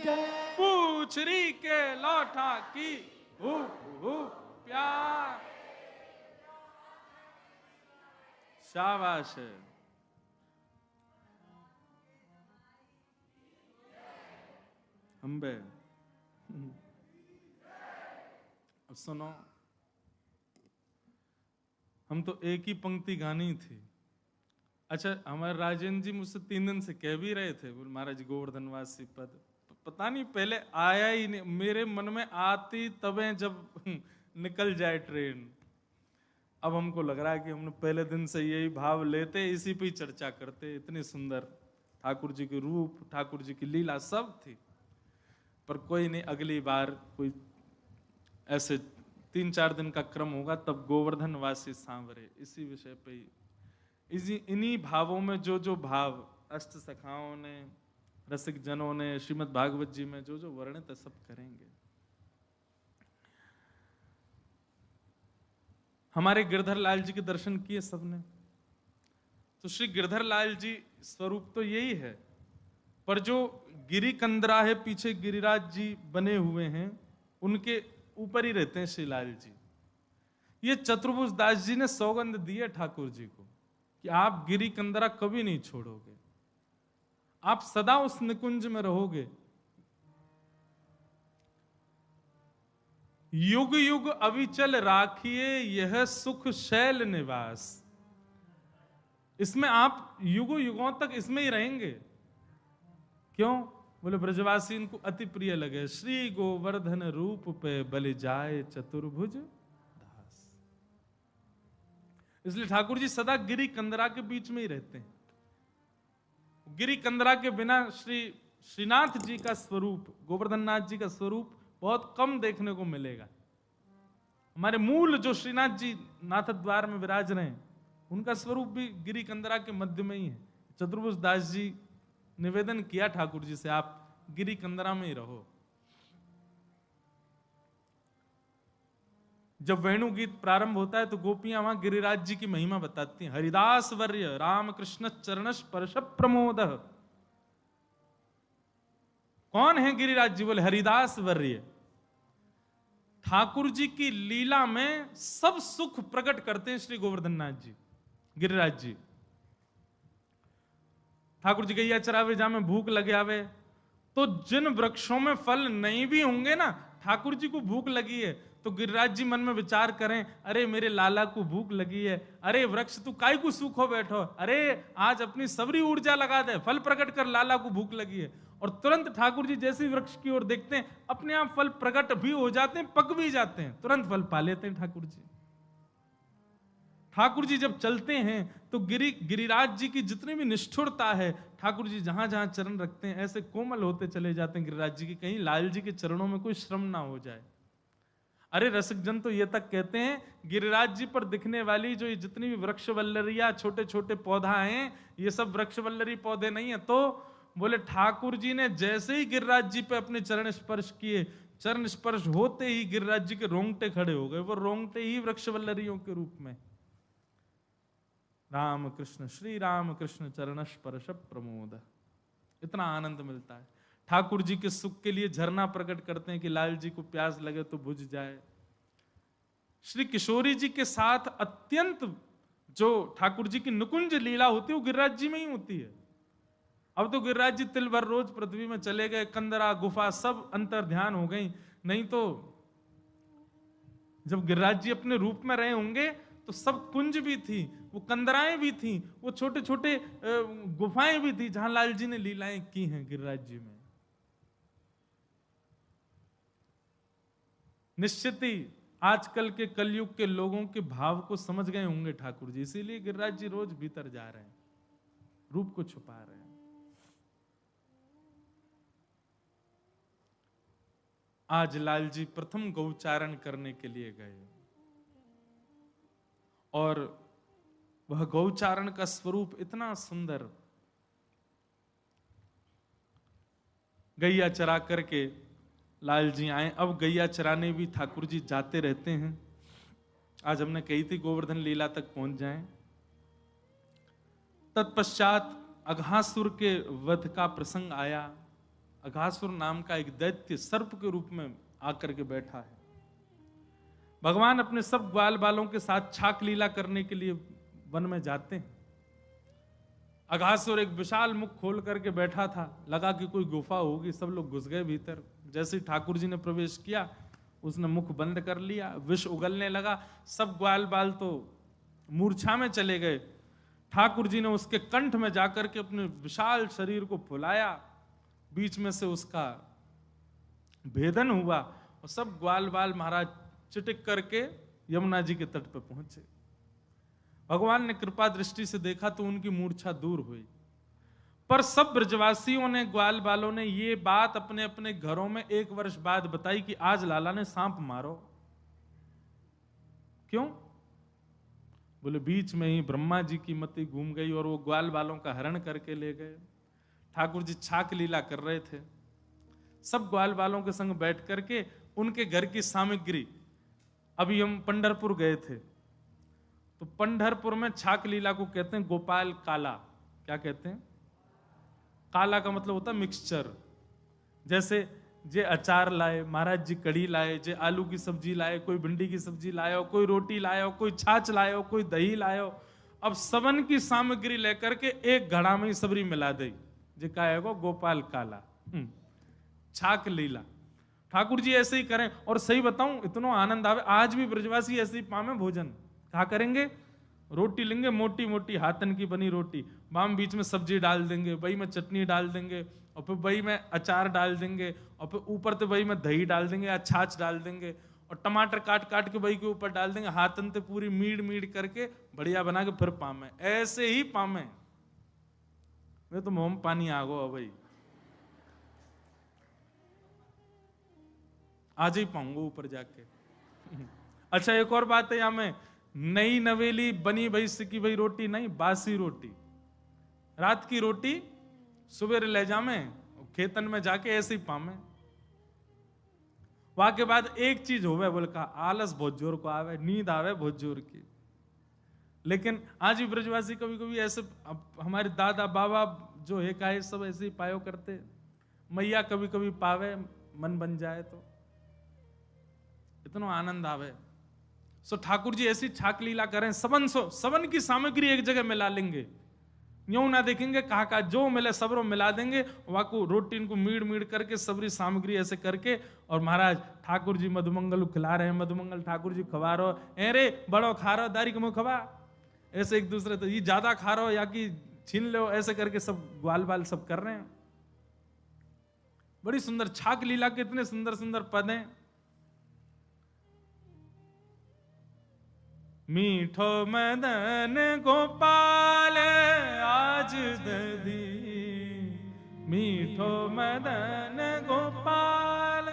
पूछरी के लौठा की, हु प्यार। शाबाश है। अम्बे अब सुनो, हम तो एक ही पंक्ति गानी थी। अच्छा, हमारे राजेंद्र जी मुझसे 3 दिन से कह भी रहे थे, बोल महाराज गोवर्धनवासी पद, पता नहीं पहले आया ही नहीं मेरे मन में, आती तबे जब निकल जाए ट्रेन। अब हमको लग रहा है कि हमने पहले दिन से यही भाव लेते, इसी पे ही चर्चा करते। इतनी सुंदर ठाकुर जी के रूप, ठाकुर जी की लीला सब थी। पर कोई नहीं, अगली बार कोई ऐसे 3-4 दिन का क्रम होगा, तब गोवर्धन वासी सांवरे इसी विषय पे ही, इन्हीं भावों में जो जो भाव अष्ट सखाओं ने, रसिक जनों ने श्रीमद् भागवत जी में जो जो वर्णित है सब करेंगे। हमारे गिरधर लाल जी के दर्शन किए सबने, तो श्री गिरधर लाल जी स्वरूप तो यही है, पर जो गिरी कंदरा है पीछे गिरिराज जी बने हुए हैं, उनके ऊपर ही रहते हैं श्री लाल जी। ये चतुर्भुज दास जी ने सौगंध दी है ठाकुर जी को कि आप गिरी कंदरा कभी नहीं छोड़ोगे, आप सदा उस निकुंज में रहोगे, युग युग अविचल राखिए यह सुख शैल निवास। इसमें आप युगों युगों तक इसमें ही रहेंगे। क्यों? बोले ब्रजवासी इनको अति प्रिय लगे। श्री गोवर्धन रूप पे बलि जाए चतुर्भुज दास। इसलिए ठाकुर जी सदा गिरी कंदरा के बीच में ही रहते हैं। गिरी कंदरा के बिना श्रीनाथ जी का स्वरूप, गोवर्धन नाथ जी का स्वरूप बहुत कम देखने को मिलेगा। हमारे मूल जो श्रीनाथ जी नाथ द्वार में विराज रहे हैं, उनका स्वरूप भी गिरी कंदरा के मध्य में ही है। चतुर्भुज दास जी निवेदन किया ठाकुर जी से, आप गिरी कंदरा में ही रहो। जब वेणु गीत प्रारंभ होता है तो गोपियां वहां गिरिराज जी की महिमा बताती हैं। हरिदास वर्य रामकृष्ण चरण स्पर्श प्रमोद। कौन है गिरिराज जी? बोले हरिदास वर्य। ठाकुर जी की लीला में सब सुख प्रकट करते हैं श्री गोवर्धन नाथ जी, गिरिराज जी। ठाकुर जी गैया चरावे जा में भूख लगे आवे, तो जिन वृक्षों में फल नहीं भी होंगे ना, ठाकुर जी को भूख लगी है तो गिरिराज जी मन में विचार करें, अरे मेरे लाला को भूख लगी है, अरे वृक्ष तू काई को सूखो बैठो, अरे आज अपनी सबरी ऊर्जा लगा दे, फल प्रकट कर, लाला को भूख लगी है। और तुरंत ठाकुर जी जैसे वृक्ष की ओर देखते हैं, अपने आप फल प्रकट भी हो जाते हैं, पक भी जाते हैं, तुरंत फल पा लेते हैं ठाकुर जी। ठाकुर जी जब चलते हैं तो गिरिराज जी की जितनी भी निष्ठुरता है, ठाकुर जी जहां जहां चरण रखते हैं ऐसे कोमल होते चले जाते हैं गिरिराज जी की, कहीं लाल जी के चरणों में कोई श्रम ना हो जाए। अरे रसिक जन तो ये तक कहते हैं, गिरिराज जी पर दिखने वाली जो ये जितनी भी वृक्ष वल्लरिया छोटे छोटे पौधा हैं, ये सब वृक्ष वल्लरी पौधे नहीं है। तो बोले ठाकुर जी ने जैसे ही गिरिराज जी पे अपने चरण स्पर्श किए, चरण स्पर्श होते ही गिरिराज जी के रोंगटे खड़े हो गए, वो रोंगटे ही वृक्ष वल्लरियों के रूप में। राम कृष्ण श्री राम कृष्ण चरण स्पर्श प्रमोद। इतना आनंद मिलता है। ठाकुर जी के सुख के लिए झरना प्रकट करते हैं कि लाल जी को प्यास लगे तो बुझ जाए। श्री किशोरी जी के साथ अत्यंत जो ठाकुर जी की नुकुंज लीला होती है वो गिरिराज जी में ही होती है। अब तो गिरिराज जी तिल भर रोज पृथ्वी में चले गए, कंदरा गुफा सब अंतर ध्यान हो गई, नहीं तो जब गिरिराज जी अपने रूप में रहे होंगे तो सब कुंज भी थी, वो कंदराएं भी थी, वो छोटे छोटे गुफाएं भी थी जहां लाल जी ने लीलाएं की हैं गिरिराज जी में। निश्चित ही आजकल के कलयुग के लोगों के भाव को समझ गए होंगे ठाकुर जी, इसीलिए गिरिराज जी रोज भीतर जा रहे हैं, रूप को छुपा रहे हैं। आज लाल जी प्रथम गौचारण करने के लिए गए और वह गौचारण का स्वरूप इतना सुंदर, गैया चरा करके लाल जी आए। अब गैया चराने भी ठाकुर जी जाते रहते हैं। आज हमने कही थी गोवर्धन लीला तक पहुंच जाएं, तत्पश्चात अघासुर के वध का प्रसंग आया। अघासुर नाम का एक दैत्य सर्प के रूप में आकर के बैठा है। भगवान अपने सब ग्वाल बालों के साथ छाक लीला करने के लिए वन में जाते हैं। अघासुर एक विशाल मुख खोल करके बैठा था, लगा कि कोई गुफा होगी, सब लोग घुस गए भीतर। जैसे ही ठाकुर जी ने प्रवेश किया, उसने मुख बंद कर लिया, विष उगलने लगा, सब ग्वाल बाल तो मूर्छा में चले गए। ठाकुर जी ने उसके कंठ में जाकर के अपने विशाल शरीर को फुलाया, बीच में से उसका भेदन हुआ और सब ग्वाल बाल महाराज चिटिक करके यमुना जी के तट पर पहुंचे। भगवान ने कृपा दृष्टि से देखा तो उनकी मूर्छा दूर हुई। पर सब ब्रजवासियों ने, ग्वाल बालों ने ये बात अपने अपने घरों में 1 वर्ष बाद बताई कि आज लाला ने सांप मारो। क्यों? बोले बीच में ही ब्रह्मा जी की मति घूम गई और वो ग्वाल बालों का हरण करके ले गए। ठाकुर जी छाक लीला कर रहे थे, सब ग्वाल बालों के संग बैठ करके उनके घर की सामग्री, अभी हम पंढरपुर गए थे तो पंढरपुर में छाक लीला को कहते हैं गोपाल काला। क्या कहते हैं? काला का मतलब होता है मिक्सचर। जैसे जे अचार लाए, महाराज जी कढ़ी लाए, जे आलू की सब्जी लाए, कोई भिंडी की सब्जी लायो, कोई रोटी लायो, कोई छाछ लायो, कोई दही लायो। अब सबन की सामग्री लेकर के एक घड़ा में ही सबरी मिला दे, जे कहेगा गोपाल काला। छाक लीला ठाकुर जी ऐसे ही करें। और सही बताऊं, इतना आनंद आवे, आज भी ब्रजवासी ऐसे ही पावे भोजन। क्या करेंगे? रोटी लेंगे, मोटी मोटी हाथन की बनी रोटी, बाम बीच में सब्जी डाल देंगे, वही में चटनी डाल देंगे, और फिर वही में अचार डाल देंगे, और फिर ऊपर से वही में दही डाल देंगे या छाछ डाल देंगे, और टमाटर काट काट के वही के ऊपर डाल देंगे, हाथन से पूरी मीड मीड करके बढ़िया बना के फिर पामे। ऐसे ही पामे। वे तो मुंह में पानी आ गो भाई, आज ही पाऊंगा ऊपर जाके। अच्छा, एक और बात है, यहां में नई नवेली बनी भई सिकी भई रोटी नहीं, बासी रोटी। रात की रोटी सुबह ले जामे, खेतन में जाके ऐसे ही पामे। वहां के बाद एक चीज होवे, बोल का आलस बहुत जोर को आवे, नींद आवे बहुत जोर की। लेकिन आज भी ब्रजवासी कभी कभी ऐसे, हमारे दादा बाबा जो है का सब ऐसे ही पायो करते। मैया कभी कभी पावे, मन बन जाए तो इतना आनंद आवे। सो ठाकुर जी ऐसी छाक लीला करें, सबन की सामग्री एक जगह मिला लेंगे, यूं ना देखेंगे कहा जो मिले सबरो मिला देंगे। वाकू रोटी इनको मीड़ मीड़ करके सबरी सामग्री ऐसे करके, और महाराज ठाकुर जी मधुमंगल खिला रहे हैं, मधुमंगल ठाकुर जी खवा रहो, ए रे बड़ो खा रहो, दारी को मुंह खवा, ऐसे एक दूसरे तो ये ज्यादा खा रहो या कि छीन लो, ऐसे करके सब ग्वाल बाल सब कर रहे हैं। बड़ी सुंदर छाक लीला के इतने सुंदर सुंदर पद हैं। मीठो मदन गोपाल आज दधी, मीठो मदन गोपाल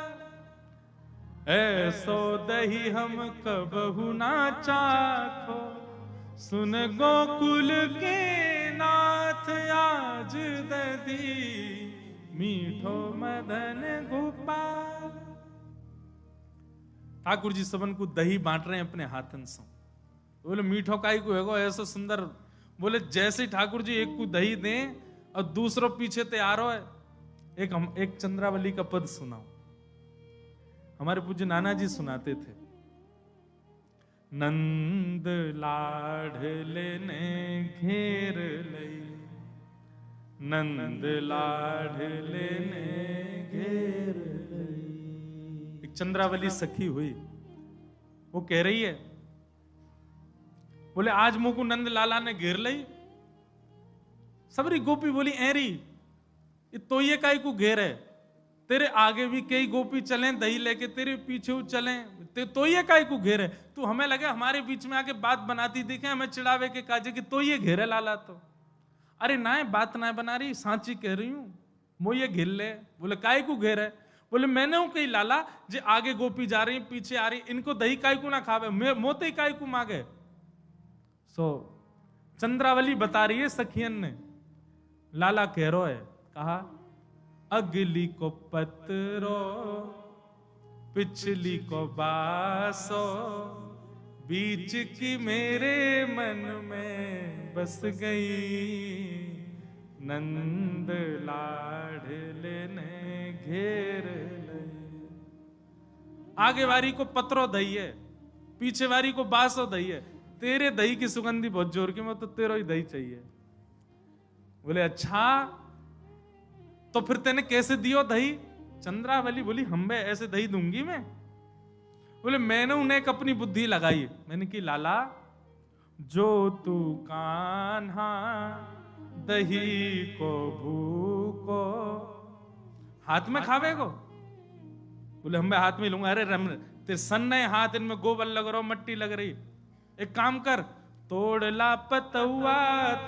ऐसो दही हम कबहु ना चाखो, सुन गोकुल के नाथ आज दधी, मीठो मदन गोपाल। ठाकुर जी सबन को दही बांट रहे हैं अपने हाथन से। बोले मीठो काई को है ऐसा सुंदर, बोले जैसे ठाकुर जी एक को दही दें और दूसरों पीछे तैयार हो। एक चंद्रावली का पद सुनाओ, हमारे पूज्य नाना जी सुनाते थे। नंद लाडले ने घेर लई, नंद लाडले ने घेर लई। एक चंद्रावली सखी हुई, वो कह रही है, बोले आज मुझको नंद लाला ने घेर लई। सबरी गोपी बोली एरी ये तो ये काई को घेर है, तेरे आगे भी कई गोपी चले दही लेके, तेरे पीछे चले, तो ये काई को घेर है। तू हमें लगे हमारे बीच में आके बात बनाती दिखे, हमें चिढ़ावे के काजे कि तो ये घेरे लाला। तो अरे ना बात ना बना रही, सांची कह रही हूं, मो ये घेर ले। बोले काय को घेर है? बोले मैंने हूं कही लाला, जे आगे गोपी जा रही पीछे आ रही, इनको दही काय को ना खावे, मोते काय को मांगे। सो चंद्रावली बता रही है सखियन ने, लाला कह रो है, कहा अगली को पत्रो पिछली को बासो, बीच की मेरे मन में बस गई, नंद लाडले ने घेर ले। आगे वारी को पत्रो दही है, पीछे वारी को बासो दही है। तेरे दही की सुगंधी बहुत जोर की, मैं तो तेरा ही दही चाहिए। बोले अच्छा तो फिर तेने कैसे दियो दही? चंद्रावली बोली हम बे ऐसे दही दूंगी मैं? बोले मैंने उन्हें एक अपनी बुद्धि लगाई। मैंने की लाला जो तू कान्हा दही को भूको हाथ में खावे को। बोले हम हाथ में लूंगा। अरे रम तेरे सन्ने हाथ, इनमें गोबर लग रहा, मट्टी लग रही। एक काम कर, तोड़ ला पतुआ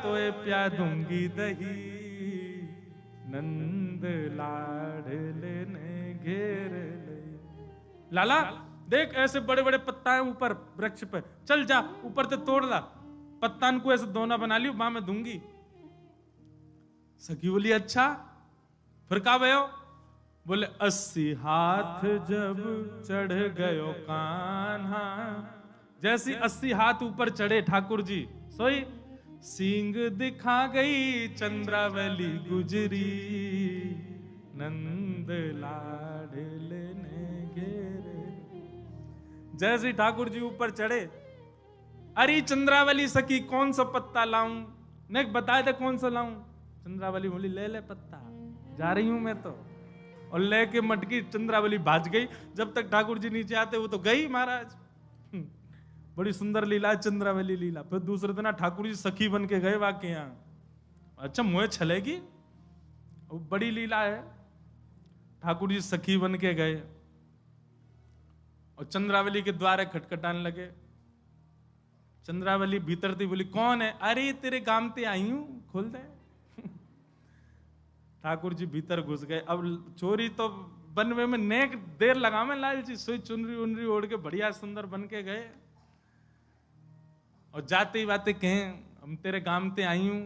तो प्या दूंगी दही, नंद लाडले ने घेर ले। लाला देख ऐसे बड़े बड़े पत्ता है ऊपर वृक्ष पे, चल जा ऊपर से तोड़ ला, पत्तान को ऐसे दोना बना लियो, मां मैं दूंगी। सखी बोली अच्छा फिर का भयो? बोले 80 हाथ जब चढ़ गयो कान्हा, जैसी 80 हाथ ऊपर चढ़े ठाकुर जी सोई सींग दिखा गई चंद्रावली गुजरी, नंद लाडले ने घेरे। जैसे ठाकुर जी ऊपर चढ़े, अरे चंद्रावली सखी कौन सा पत्ता लाऊं? ने बताया था कौन सा लाऊं? चंद्रावली बोली ले ले पत्ता, जा रही हूं मैं तो। और लेके मटकी चंद्रावली भाज गई। जब तक ठाकुर जी नीचे आते वो तो गई महाराज। बड़ी सुंदर लीला है चंद्रावली लीला। फिर दूसरे दिन ठाकुर जी सखी बन के गए वाके यहाँ। अच्छा मुझे छलेगी, बड़ी लीला है। ठाकुर जी सखी बन के गए और चंद्रावली के द्वारे खटखटाने लगे। चंद्रावली भीतर थी, बोली कौन है? अरे तेरे गामते आई हूं, खोल दे। ठाकुर जी भीतर घुस गए। अब चोरी तो बनवे में नेक देर लगा में लाल जी, सोई चुनरी उनरी ओढ़ के बढ़िया सुंदर बन के गए। और जाते ही बातें कहें हम तेरे गामते आई हूं।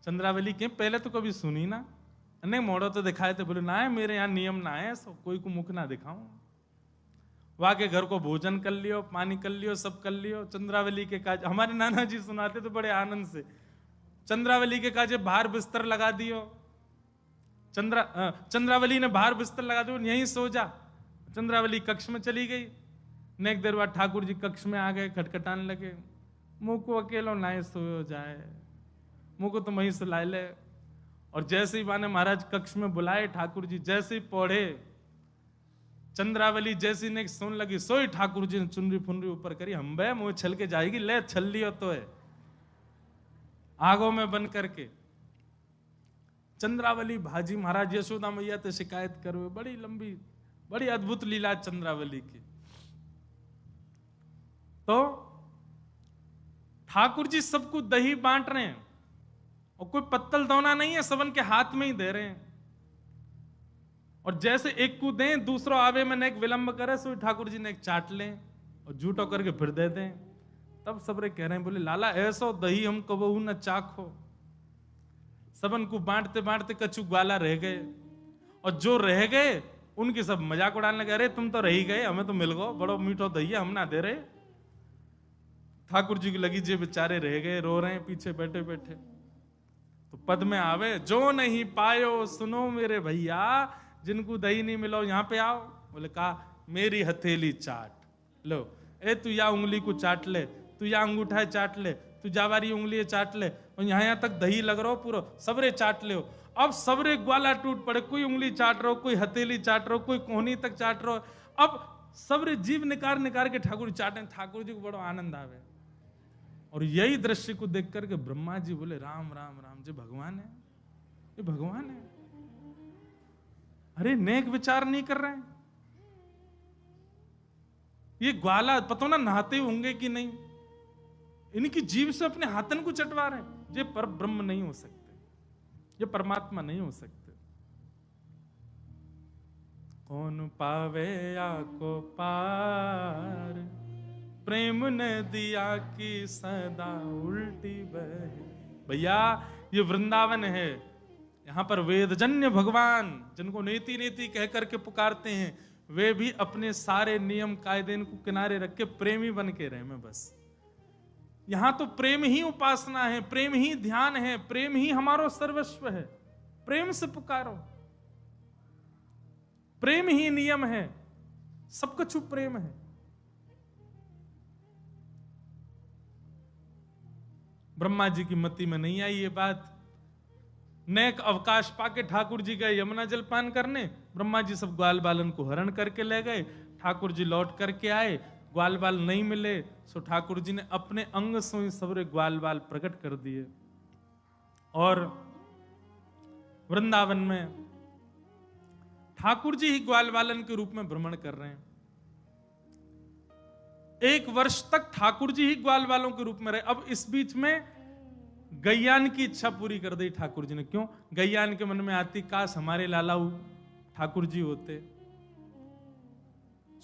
चंद्रावली के पहले तो कभी सुनी ना, नहीं मोड़ो तो दिखाए थे। बोले ना है मेरे यहाँ नियम ना है, सो कोई को मुख ना दिखाऊं। वहां के घर को भोजन कर लियो, पानी कर लियो, सब कर लियो। चंद्रावली के काज हमारे नाना जी सुनाते तो बड़े आनंद से। चंद्रावली के काजे बाहर बिस्तर लगा दियो। चंद्रावली ने बाहर बिस्तर लगा दियो, यहीं सो जा। चंद्रावली कक्ष में चली गई। नेक देर बाद ठाकुर जी कक्ष में आ गए, खटखटाने लगे। मुंह को अकेलो नाए सो जाए, मुंह को तो वहीं सुला ले। और जैसे ही माने महाराज कक्ष में बुलाए ठाकुर जी, जैसे ही पौढ़े चंद्रावली जैसी ने सुन लगी, सोई ठाकुर जी ने चुनरी फुनरी ऊपर करी। हम बे मुंह छल के जाएगी, ले छल लियो तो है आगों में बन करके। चंद्रावली भाजी महाराज यशोदा मैया ते शिकायत करो। बड़ी लंबी बड़ी अद्भुत लीला चंद्रावली की। तो ठाकुर जी सबको दही बांट रहे हैं और कोई पत्तल दौना नहीं है, सबन के हाथ में ही दे रहे हैं। और जैसे एक को दें दूसरों आवे में एक विलंब करे, सो ठाकुर जी ने एक चाट लें और झूठो करके फिर दे दें। तब सबरे कह रहे हैं, बोले लाला ऐसो दही हम कबहू न चाखो। सबन को बांटते बांटते कछु ग्वाला रह गए, और जो रह गए उनकी सब मजाक उड़ाने लगे। अरे तुम तो रही गए, हमें तो मिल गो, बड़ो मीठो दही है, हम ना दे रहे। ठाकुर जी की लगी जे बेचारे रह गए, रो रहे हैं पीछे बैठे बैठे। तो पद में आवे, जो नहीं पायो सुनो मेरे भैया, जिनको दही नहीं मिलो यहां पे आओ। बोले कहा मेरी हथेली चाट लो। ए तू या उंगली को चाट ले, तू या अंगूठा चाट ले, तू जावारी उंगली चाट ले, और यहां तक दही लग रहा हो पूरा, सबरे चाट ले। अब सबरे ग्वाला टूट पड़े, कोई उंगली चाट रहा हो, कोई हथेली चाट रहा हो, कोई कोहनी तक चाट रहा हो। अब सबरे जीव निकार निकार के ठाकुर चाटे। ठाकुर जी को बड़ा आनंद आवे। और यही दृश्य को देख करके ब्रह्मा जी बोले राम राम राम, जी भगवान है, ये भगवान है। अरे नेक विचार नहीं कर रहे हैं। ये ग्वाला पता ना नहाते होंगे कि नहीं, इनकी जीव से अपने हाथन को चटवा रहे हैं। ये पर ब्रह्म नहीं हो सकते, ये परमात्मा नहीं हो सकते। कौन पावे आको पार, प्रेम नदिया की सदा उल्टी बहे। भैया ये वृंदावन है, यहां पर वेदजन्य भगवान जिनको नेति नेति कह करके पुकारते हैं, वे भी अपने सारे नियम कायदे को किनारे रख के प्रेमी बन के रहे। मैं बस यहां तो प्रेम ही उपासना है, प्रेम ही ध्यान है, प्रेम ही हमारो सर्वस्व है। प्रेम से पुकारो, प्रेम ही नियम है, सब कुछ प्रेम है। ब्रह्मा जी की मति में नहीं आई ये बात। नेक अवकाश पाके ठाकुर जी गए यमुना जलपान करने। ब्रह्मा जी सब ग्वाल बालन को हरण करके ले गए। ठाकुर जी लौट करके आए, ग्वाल बाल नहीं मिले, सो ठाकुर जी ने अपने अंग सोई सबरे ग्वाल बाल प्रकट कर दिए और वृंदावन में ठाकुर जी ही ग्वाल बालन के रूप में भ्रमण कर रहे हैं। 1 वर्ष तक ठाकुर जी ही ग्वाल बालों के रूप में रहे। अब इस बीच में गैयान की इच्छा पूरी कर दी ठाकुर जी ने। क्यों? गैयान के मन में आती, काश हमारे लालाऊ ठाकुर जी होते।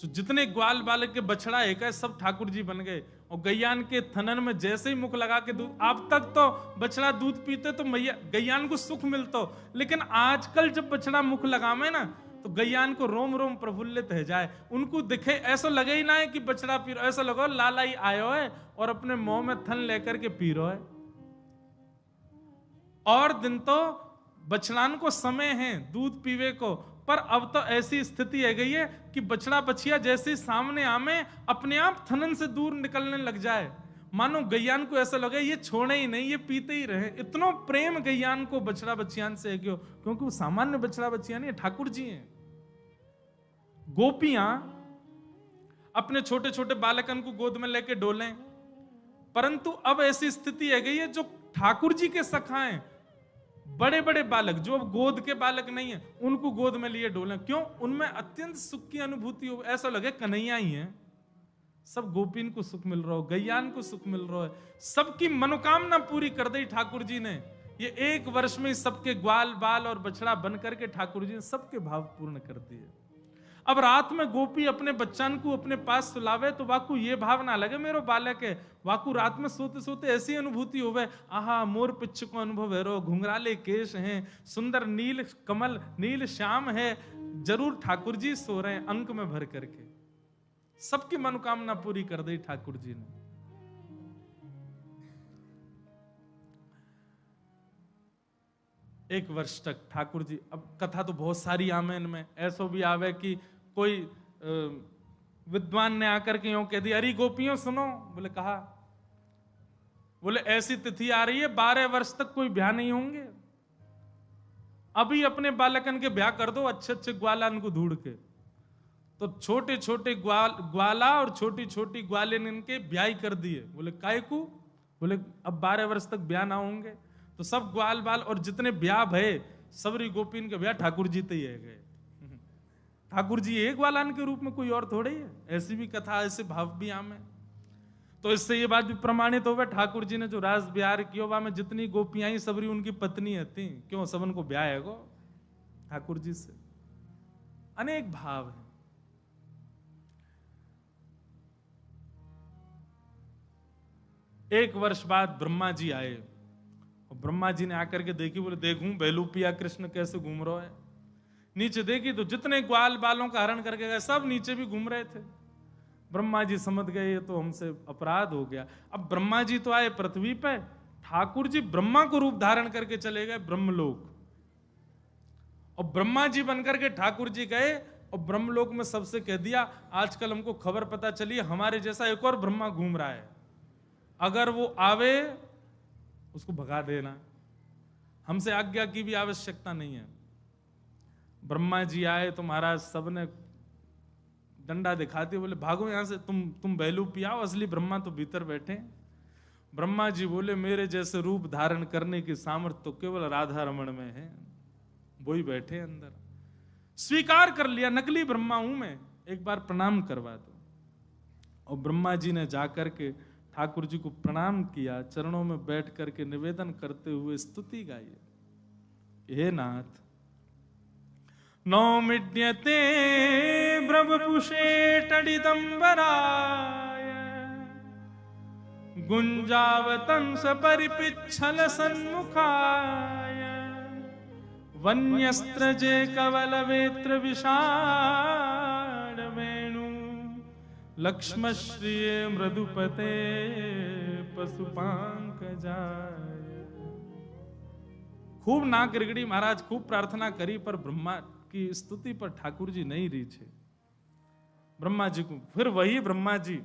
तो जितने ग्वाल बालक के बछड़ा एक है सब ठाकुर जी बन गए। और गैयान के थनन में जैसे ही मुख लगा के दूध, अब तक तो बछड़ा दूध पीते तो मैया गैयान को सुख मिलता, लेकिन आजकल जब बछड़ा मुख लगावे ना तो गैयान को रोम रोम प्रफुल्लित है जाए। उनको दिखे ऐसा लगे ही ना है कि बछड़ा पी रहा, ऐसा लगो लाला ही आयो है और अपने मुंह में थन लेकर के पी रहा है। और दिन तो बछड़ान को समय है दूध पीवे को, पर अब तो ऐसी स्थिति है गई है कि बछड़ा बछिया जैसे सामने आमे अपने आप थनन से दूर निकलने लग जाए। मानो गैयान को ऐसा लगे ये छोड़े ही नहीं, ये पीते ही रहे। इतना प्रेम गैयान को बछड़ा बछियान से है। क्यों? क्योंकि वो सामान्य बछड़ा बछिया नहीं है, ठाकुर जी हैं। गोपियां अपने छोटे छोटे बालकन को गोद में लेके डोलें, परंतु अब ऐसी स्थिति है गई है जो ठाकुर जी के सखा हैं, बड़े बड़े बालक जो गोद के बालक नहीं है, उनको गोद में लिए डोलें। क्यों? उनमें अत्यंत सुख की अनुभूति हो, ऐसा लगे कन्हैया ही है। सब गोपीन को सुख मिल रहा हो, गैयान को सुख मिल रहा है, सबकी मनोकामना पूरी कर दी ठाकुर जी ने। ये 1 वर्ष में सबके ग्वाल बाल और बछड़ा बन करके ठाकुर जी ने सबके भाव पूर्ण कर दिए। अब रात में गोपी अपने बच्चन को अपने पास सुलावे तो वाकू ये भाव ना लगे मेरो बालक है, वाकू रात में सोते सोते ऐसी अनुभूति होवे, आहा मोर पिच्छ को अनुभव है रो, घुंघराले केश हैं, सुंदर नील कमल नील श्याम है, जरूर ठाकुर जी सो रहे हैं अंक में भर करके। सबकी मनोकामना पूरी कर दी ठाकुर जी ने। एक वर्ष तक ठाकुर जी, अब कथा तो बहुत सारी आमे इनमें, ऐसो भी आवे कि कोई विद्वान ने आकर के यूं कह दिया, अरे गोपियों सुनो, बोले कहा, बोले ऐसी तिथि आ रही है 12 वर्ष तक कोई ब्याह नहीं होंगे, अभी अपने बालकन के ब्याह कर दो अच्छे अच्छे ग्वालान को ढूंढ के। तो छोटे छोटे ग्वाला और छोटी छोटी ग्वालिन इनके ब्याह ही कर दिए। बोले काय को? बोले अब 12 वर्ष तक ब्याह ना होंगे। तो सब ग्वाल बाल और जितने ब्याह भये सबरी गोपीन के ब्याह ठाकुर जी ते ही है गए। ठाकुर जी एक ग्वालान के रूप में, कोई और थोड़े ही है। ऐसी भी कथा, ऐसे भाव भी आम है। तो इससे ये बात भी प्रमाणित हो गया, ठाकुर जी ने जो रास बिहार किया वहां में जितनी गोपियां ही सबरी उनकी पत्नी थी। क्यों? सबन को ब्याह है गो ठाकुर जी से। अनेक भाव है। एक वर्ष बाद ब्रह्मा जी आए और ब्रह्मा जी ने आकर के देखी, बोले देखूं बेलूपिया कृष्ण कैसे घूम रहा है। नीचे देखी तो जितने ग्वाल बालों का हरण करके गए सब नीचे भी घूम रहे थे। ब्रह्मा जी समझ गए ये तो हमसे अपराध हो गया। अब ब्रह्मा जी तो आए पृथ्वी पे, ठाकुर जी ब्रह्मा को रूप धारण करके चले गए ब्रह्मलोक। और ब्रह्मा जी बनकर के ठाकुर जी गए और ब्रह्मलोक में सबसे कह दिया, आजकल हमको खबर पता चली हमारे जैसा एक और ब्रह्मा घूम रहा है, अगर वो आवे उसको भगा देना, हमसे आज्ञा की भी आवश्यकता नहीं है। ब्रह्मा जी आए तो महाराज सबने डंडा दिखाते बोले भागो यहां से, तुम बैलू पियाओ, असली ब्रह्मा तो भीतर बैठे। ब्रह्मा जी बोले मेरे जैसे रूप धारण करने की सामर्थ्य तो केवल राधा रमण में है, वही बैठे अंदर। स्वीकार कर लिया नकली ब्रह्मा हूं मैं, एक बार प्रणाम करवा दो। और ब्रह्मा जी ने जाकर के ठाकुर जी को प्रणाम किया, चरणों में बैठ करके निवेदन करते हुए स्तुति गाई, हे नाथ नौमिड्यते ब्रह्मपुषे टडिदंबराय गुंजावतंस परिपिच्छल सन्मुखाय वन्यस्त्रजे कवल वेत्र विशाल लक्ष्मश्रिय मृदुपते पशुपांकजाय। खूब नाक रिगड़ी महाराज, खूब प्रार्थना करी, पर ब्रह्मा की स्तुति पर ठाकुर जी नहीं रीझे। ब्रह्मा जी को फिर वही ब्रह्मा जी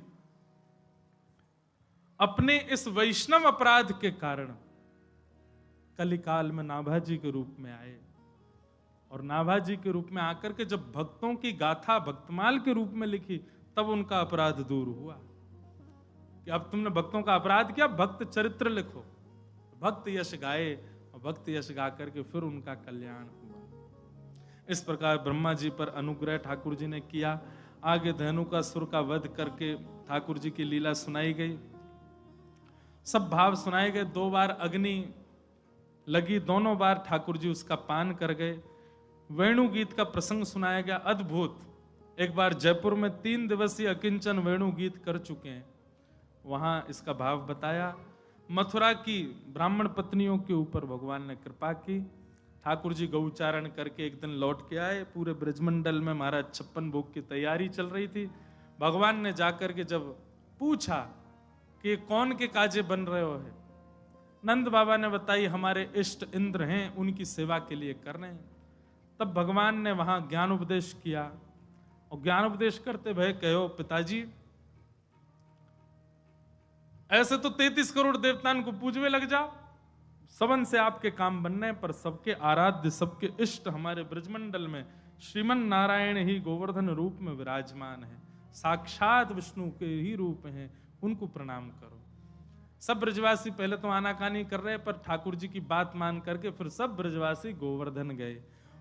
अपने इस वैष्णव अपराध के कारण कलिकाल में नाभाजी के रूप में आए, और नाभाजी के रूप में आकर के जब भक्तों की गाथा भक्तमाल के रूप में लिखी, तब उनका अपराध दूर हुआ कि अब तुमने भक्तों का अपराध किया, भक्त चरित्र लिखो। भक्त यश गाए, और भक्त यश गा करके फिर उनका कल्याण हुआ। इस प्रकार ब्रह्मा जी पर अनुग्रह ठाकुर जी ने किया। आगे धेनुकासुर का वध करके ठाकुर जी की लीला सुनाई गई, सब भाव सुनाए गए। 2 बार अग्नि लगी, दोनों बार ठाकुर जी उसका पान कर गए। वेणु गीत का प्रसंग सुनाया गया, अद्भुत। एक बार जयपुर में 3 दिवसीय अकिंचन वेणु गीत कर चुके हैं, वहां इसका भाव बताया। मथुरा की ब्राह्मण पत्नियों के ऊपर भगवान ने कृपा की। ठाकुर जी गौचारण करके एक दिन लौट के आए। पूरे ब्रजमंडल में महाराज 56 भोग की तैयारी चल रही थी। भगवान ने जाकर के जब पूछा कि कौन के काजे बन रहे हो है, नंद बाबा ने बताई हमारे इष्ट इंद्र हैं, उनकी सेवा के लिए कर रहे हैं। तब भगवान ने वहां ज्ञान उपदेश किया, और ज्ञान उपदेश करते भय कहो पिताजी, ऐसे तो 33 करोड़ देवताओं को पूजवे लग जाओ, सबन से आपके काम बनने, पर सबके आराध्य सबके इष्ट हमारे ब्रजमंडल में श्रीमन नारायण ही गोवर्धन रूप में विराजमान है, साक्षात विष्णु के ही रूप हैं, उनको प्रणाम करो। सब ब्रजवासी पहले तो आनाकानी कर रहे, पर ठाकुर जी की बात मान करके फिर सब ब्रजवासी गोवर्धन गए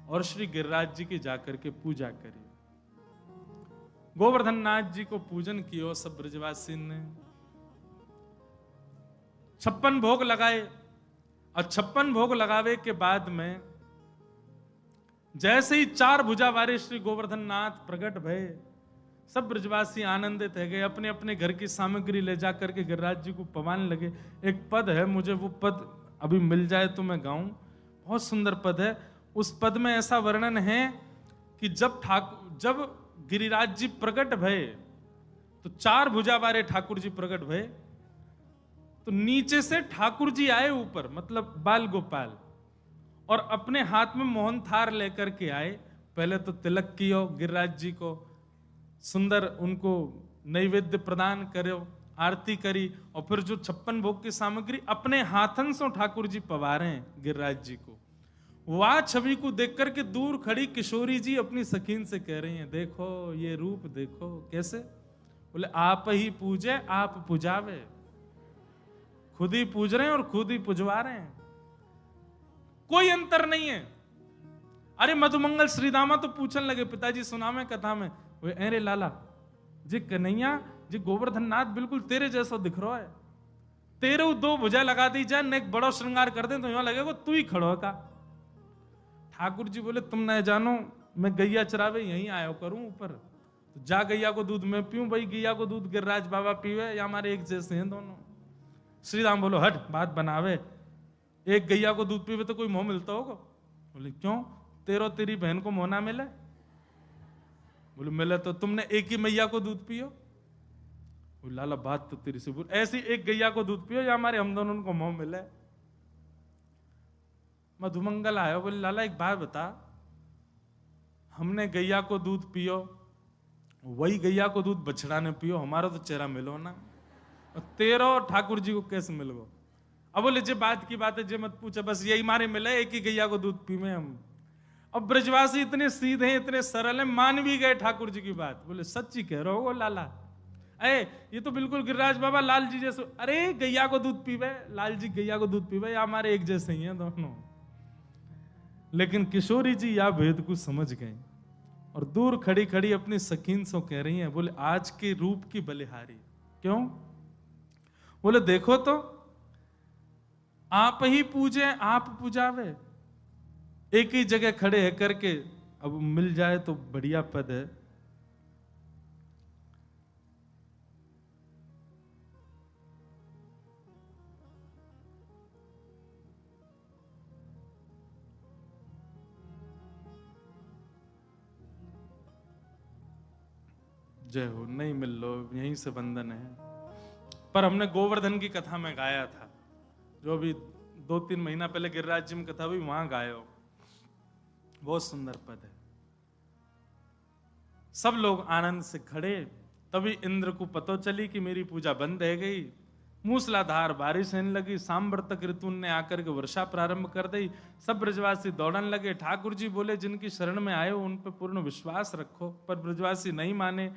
और श्री गिरिराज जी की जाकर के पूजा करी। गोवर्धन नाथ जी को पूजन किया सब ब्रजवासी ने, 56 भोग लगाए। और 56 भोग लगावे के बाद में जैसे ही 4 भुजा वाले श्री गोवर्धन नाथ प्रकट भये, सब ब्रजवासी आनंदित है गए, अपने अपने घर की सामग्री ले जाकर के गिरिराज जी को पवाने लगे। एक पद है, मुझे वो पद अभी मिल जाए तो मैं गाऊं, बहुत सुंदर पद है। उस पद में ऐसा वर्णन है कि जब गिरिराज जी प्रकट भये, तो 4 भुजा वाले ठाकुर जी प्रकट भये, तो नीचे से ठाकुर जी आए ऊपर, मतलब बाल गोपाल, और अपने हाथ में मोहन थार लेकर के आए। पहले तो तिलक कियो गिरिराज जी को, सुंदर उनको नैवेद्य प्रदान करो, आरती करी, और फिर जो 56 भोग की सामग्री अपने हाथन से ठाकुर जी पवारे हैं गिरिराज जी को। वह छवि को देख करके दूर खड़ी किशोरी जी अपनी सखीन से कह रही हैं, देखो ये रूप देखो कैसे। बोले आप ही पूजे आप पुजावे, खुद ही पूज रहे हैं और खुद ही पुजवा रहे हैं, कोई अंतर नहीं है। अरे मधुमंगल श्रीदामा तो पूछने लगे, पिताजी सुनावे कथा में, वे अरे लाला जी कन्हैया जी गोवर्धन नाथ बिल्कुल तेरे जैसा दिख रहा है, तेरे 2 भुजा लगा दी जाए न एक बड़ा श्रृंगार कर दे तो यूं लगेगा तू ही खड़ो का। ठाकुर जी बोले तुम न जानो, मैं गैया चरावे यहीं आयो करूं ऊपर, तो जा गैया को दूध मैं पीऊं, भाई गैया को दूध गिरिराज बाबा पीवे या हमारे एक जैसे हैं दोनों। श्रीराम बोलो हट बात बनावे, एक गैया को दूध पीवे तो कोई मोह मिलता होगा। बोले क्यों, तेरी बहन को मोह ना मिले? बोले मिले तो तुमने एक ही मैया को दूध पियो। बोले लाला बात तो तेरी से बोल, ऐसी एक गैया को दूध पियो या हमारे हम दोनों को मोह मिले। मधुमंगल आया, बोले लाला एक बात बता, हमने गैया को दूध पियो, वही गैया को दूध बछड़ा ने पियो, हमारा तो चेहरा मिलो ना, और तेरा और ठाकुर जी को कैसे मिल गो? अब बोले जे बात की बात है जे मत पूछे, बस यही मारे मिले, एक ही गैया को दूध पीवे हम। अब ब्रजवासी इतने सीधे हैं, इतने सरल हैं, मान भी गए ठाकुर जी की बात। बोले सच्ची कह रहे हो लाला, अरे ये तो बिल्कुल गिरिराज बाबा लाल जी जैसे, अरे गैया को दूध पीवे, लाल जी गैया को दूध पीवे, या हमारे एक जैसे ही हैं दोनों। लेकिन किशोरी जी या भेद को समझ गए और दूर खड़ी खड़ी अपनी सकीन से कह रही हैं, बोले आज के रूप की बलिहारी। क्यों? बोले देखो तो आप ही पूजे आप पुजावे, एक ही जगह खड़े है करके, अब मिल जाए तो बढ़िया पद है। जय हो, नहीं मिल लो, यहीं से बंधन है। पर हमने गोवर्धन की कथा में गाया था, जो अभी 2-3 महीना पहले गिरिराज जी में कथा हुई, वहां गाए हो, बहुत सुंदर पद है। सब लोग आनंद से खड़े, तभी इंद्र को पता चली कि मेरी पूजा बंद रह गई। मूसलाधार बारिश होने लगी, सांवर्तक ऋतु ने आकर के वर्षा प्रारंभ कर दी। सब ब्रजवासी दौड़ने लगे। ठाकुर जी बोले, जिनकी शरण में आए हो उन पर पूर्ण विश्वास रखो। पर ब्रजवासी नहीं माने।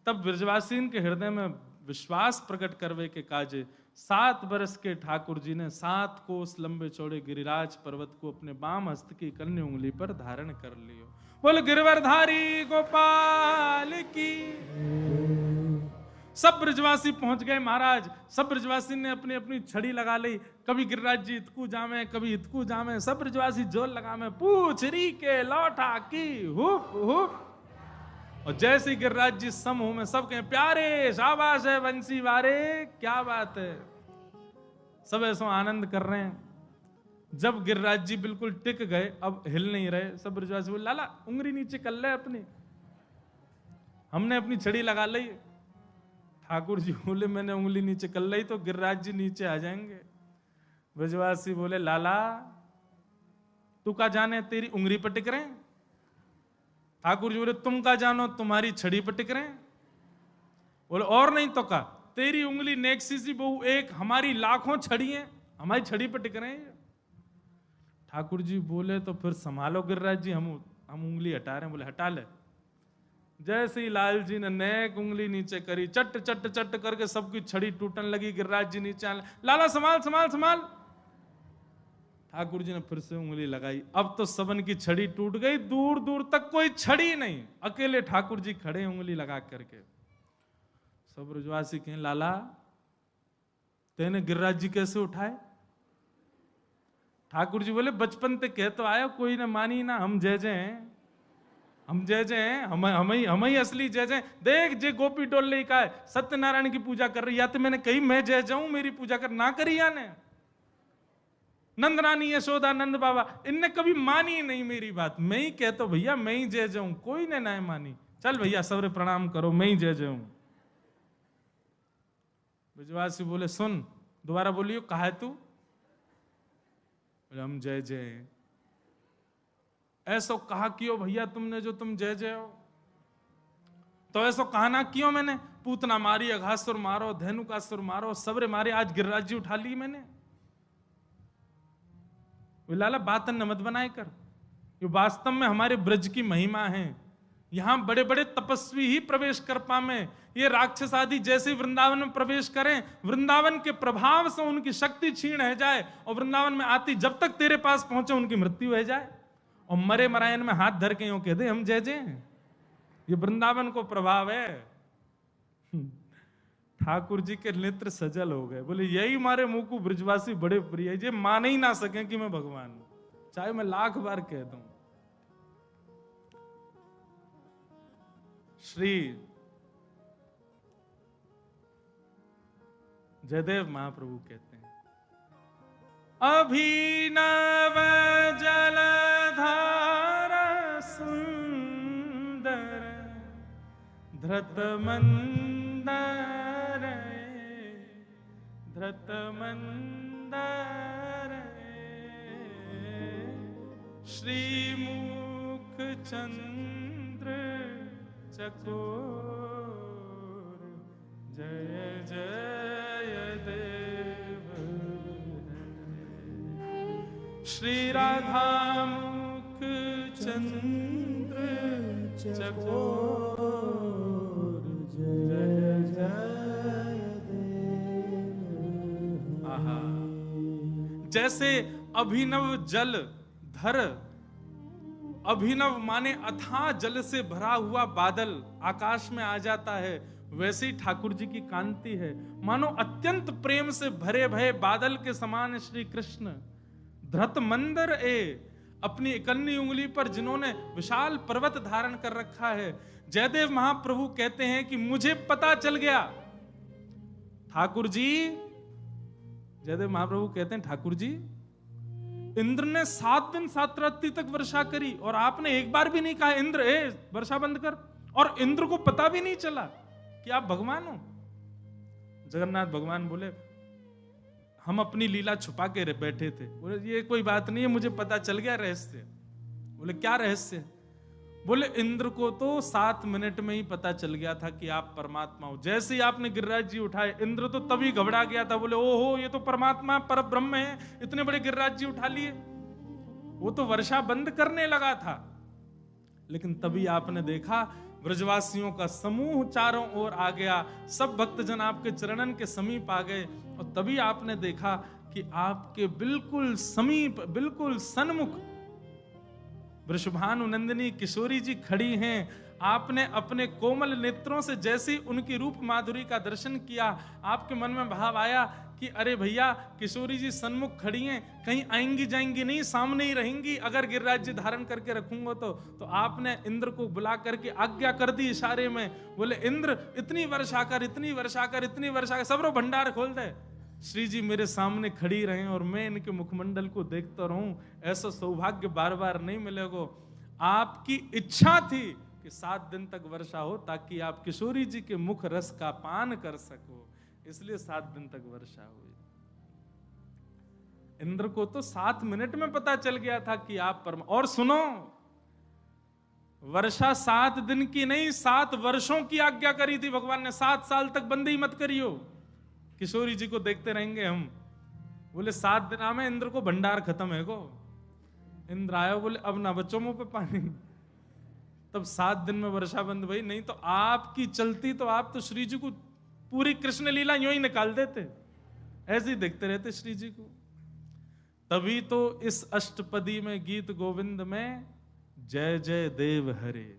तब ब्रजवासी के हृदय में विश्वास प्रकट करवे के काजे 7 बरस के ठाकुर जी ने 7 कोस लंबे चौड़े गिरिराज पर्वत को अपने बाम हस्त की कन्या उंगली पर धारण कर लियो। बोल गिरवरधारी गोपाल की। सब ब्रजवासी पहुंच गए महाराज। सब ब्रजवासी ने अपनी अपनी छड़ी लगा ली। कभी गिरिराज जी इतकू जामे, कभी इतकू जामे। सब ब्रजवासी जोर लगा में पूछ री के लौटा की हुप हुप। और जैसे ही गिरिराज जी समूह में सब कहें, प्यारे शाबाश है बंसी वारे, क्या बात है। सब ऐसा आनंद कर रहे हैं। जब गिरिराज जी बिल्कुल टिक गए, अब हिल नहीं रहे, सब ब्रजवासी बोले, लाला उंगली नीचे कर ले अपनी, हमने अपनी छड़ी लगा ली। ठाकुर जी बोले, मैंने उंगली नीचे कर ली तो गिरिराज जी नीचे आ जाएंगे। ब्रजवासी बोले, लाला तू का जाने तेरी उंगली पर टिक रहे हैं। ठाकुर जी बोले, तुम का जानो तुम्हारी छड़ी पर टिक रहे हैं। बोले, और नहीं तो का, तेरी उंगली नेक्सी सी बहु एक, हमारी लाखों छड़ी हैं, हमारी छड़ी पर टिक रहे हैं। ठाकुर जी बोले, तो फिर संभालो गिरिराज जी, हम उंगली हटा रहे हैं। बोले, हटा ले। जैसे ही लाल जी ने नेक उंगली नीचे करी, चट चट चट करके सबकी छड़ी टूटने लगी। गिरिराज जी नीचे आने, लाला संभाल संभाल संभाल। ठाकुर जी ने फिर से उंगली लगाई। अब तो सबन की छड़ी टूट गई, दूर दूर तक कोई छड़ी नहीं, अकेले ठाकुर जी खड़े उंगली लगा करके। सब ब्रजवासी कहें, लाला तेने गिरिराज जी कैसे उठाए। ठाकुर जी बोले, बचपन ते कह तो आया, कोई ना मानी ना, हम जय जय हैं, हम जय जय हैं, हम ही असली जय जय। देख जे गोपी डोले का है, सत्यनारायण की पूजा कर रही, या तो मैंने कही मैं जय जाऊं, मेरी पूजा कर ना करी या ने। नंद रानी यशोदा नंद बाबा, इनने कभी मानी नहीं मेरी बात। मैं ही कहता भैया मैं ही जय जाऊं, कोई ने ना मानी। चल भैया सबरे प्रणाम करो, मैं ही जय जाऊं। ब्रजवासी बोले, सुन दोबारा बोलियो, कहा है तू। बोले, हम जय जय। ऐसो कहा क्यों भैया तुमने जो तुम जय जय हो। तो ऐसो कहा ना क्यों मैंने, पूतना मारी, अघासुर मारो, धेनुकासुर मारो, सबरे मारे, आज गिरिराज जी उठा ली मैंने। लाला बात न मत बनाए कर, ये वास्तव में हमारे ब्रज की महिमा है। यहां बड़े बड़े तपस्वी ही प्रवेश कर पावे। ये राक्षस आदि जैसे वृंदावन में प्रवेश करें, वृंदावन के प्रभाव से उनकी शक्ति छीण है जाए, और वृंदावन में आती जब तक तेरे पास पहुंचे उनकी मृत्यु है जाए। और मरे मरायन में हाथ धर के यूं कह दे, हम जय जय। ये वृंदावन को प्रभाव है। ठाकुर जी के नेत्र सजल हो गए। बोले, यही मारे मुंह को ब्रजवासी बड़े प्रिय है, ये मान ही ना सके कि मैं भगवान हूं, चाहे मैं लाख बार कह दूं। श्री जयदेव महाप्रभु कहते हैं, अभिनव जलधार सुंदर धृत मंदर, धृत मंदर, श्रीमुख चंद्र चकोर, जय जय देव। श्री राधा मुख चंद्र चकोर, जय जय देव। आहा, जैसे अभिनव जल धर, अभिनव माने अथाह जल से भरा हुआ बादल आकाश में आ जाता है, वैसे ही ठाकुर जी की कांति है। मानो अत्यंत प्रेम से भरे भये बादल के समान श्री कृष्ण। धृत मंदर ए, अपनी इकन्नी उंगली पर जिन्होंने विशाल पर्वत धारण कर रखा है। जयदेव महाप्रभु कहते हैं कि मुझे पता चल गया, ठाकुर जी, जयदेव महाप्रभु कहते हैं, ठाकुर जी इंद्र ने 7 दिन 7 रात्रि तक वर्षा करी और आपने एक बार भी नहीं कहा इंद्र ए वर्षा बंद कर। और इंद्र को पता भी नहीं चला कि आप भगवान हो। जगन्नाथ भगवान बोले हम अपनी लीला छुपा के बैठे थे। बोले ये कोई बात नहीं है, मुझे पता चल गया रहस्य। बोले क्या रहस्य है? बोले इंद्र को तो 7 मिनट में ही पता चल गया था कि आप परमात्मा हो। जैसे ही आपने गिरिराज जी उठाए, इंद्र तो तभी घबरा गया था। बोले ओहो, ये तो परमात्मा पर ब्रह्म है, इतने बड़े गिरिराज जी उठा लिए। वो तो वर्षा बंद करने लगा था। लेकिन तभी आपने देखा ब्रजवासियों का समूह चारों ओर आ गया, सब भक्तजन आपके चरणन के समीप आ गए। और तभी आपने देखा कि आपके बिल्कुल समीप, बिल्कुल सन्मुख वृषभानु नंदिनी किशोरी जी खड़ी हैं। आपने अपने कोमल नेत्रों से जैसे ही उनकी रूप माधुरी का दर्शन किया, आपके मन में भाव आया कि अरे भैया, किशोरी जी सन्मुख खड़ी हैं, कहीं आएंगी जाएंगी नहीं, सामने ही रहेंगी। अगर गिरिराज जी धारण करके रखूंगा तो आपने इंद्र को बुला करके आज्ञा कर दी इशारे में। बोले इंद्र इतनी वर्षा कर, इतनी वर्षा कर, इतनी वर्षा कर, सबरो भंडार खोल दे। श्री जी मेरे सामने खड़ी रहें और मैं इनके मुखमंडल को देखता रहूं, ऐसा सौभाग्य बार बार नहीं मिलेगा। आपकी इच्छा थी कि 7 दिन तक वर्षा हो ताकि आप किशोरी जी के मुख रस का पान कर सको, इसलिए 7 दिन तक वर्षा हुई। इंद्र को तो 7 मिनट में पता चल गया था कि आप परम। और सुनो, वर्षा 7 दिन की नहीं, 7 वर्षों की आज्ञा करी थी भगवान ने। 7 साल तक बंदी मत करियो, किशोरी जी को देखते रहेंगे हम। बोले 7 दिन में इंद्र को भंडार खत्म है को। इंद्र आया, बोले अब ना बच्चों मुंह पे पानी। तब 7 दिन में वर्षा बंद भई। नहीं तो आपकी चलती तो आप तो श्री जी को पूरी कृष्ण लीला यूं ही निकाल देते, ऐसे ही देखते रहते श्री जी को। तभी तो इस अष्टपदी में, गीत गोविंद में जय जय देव हरे,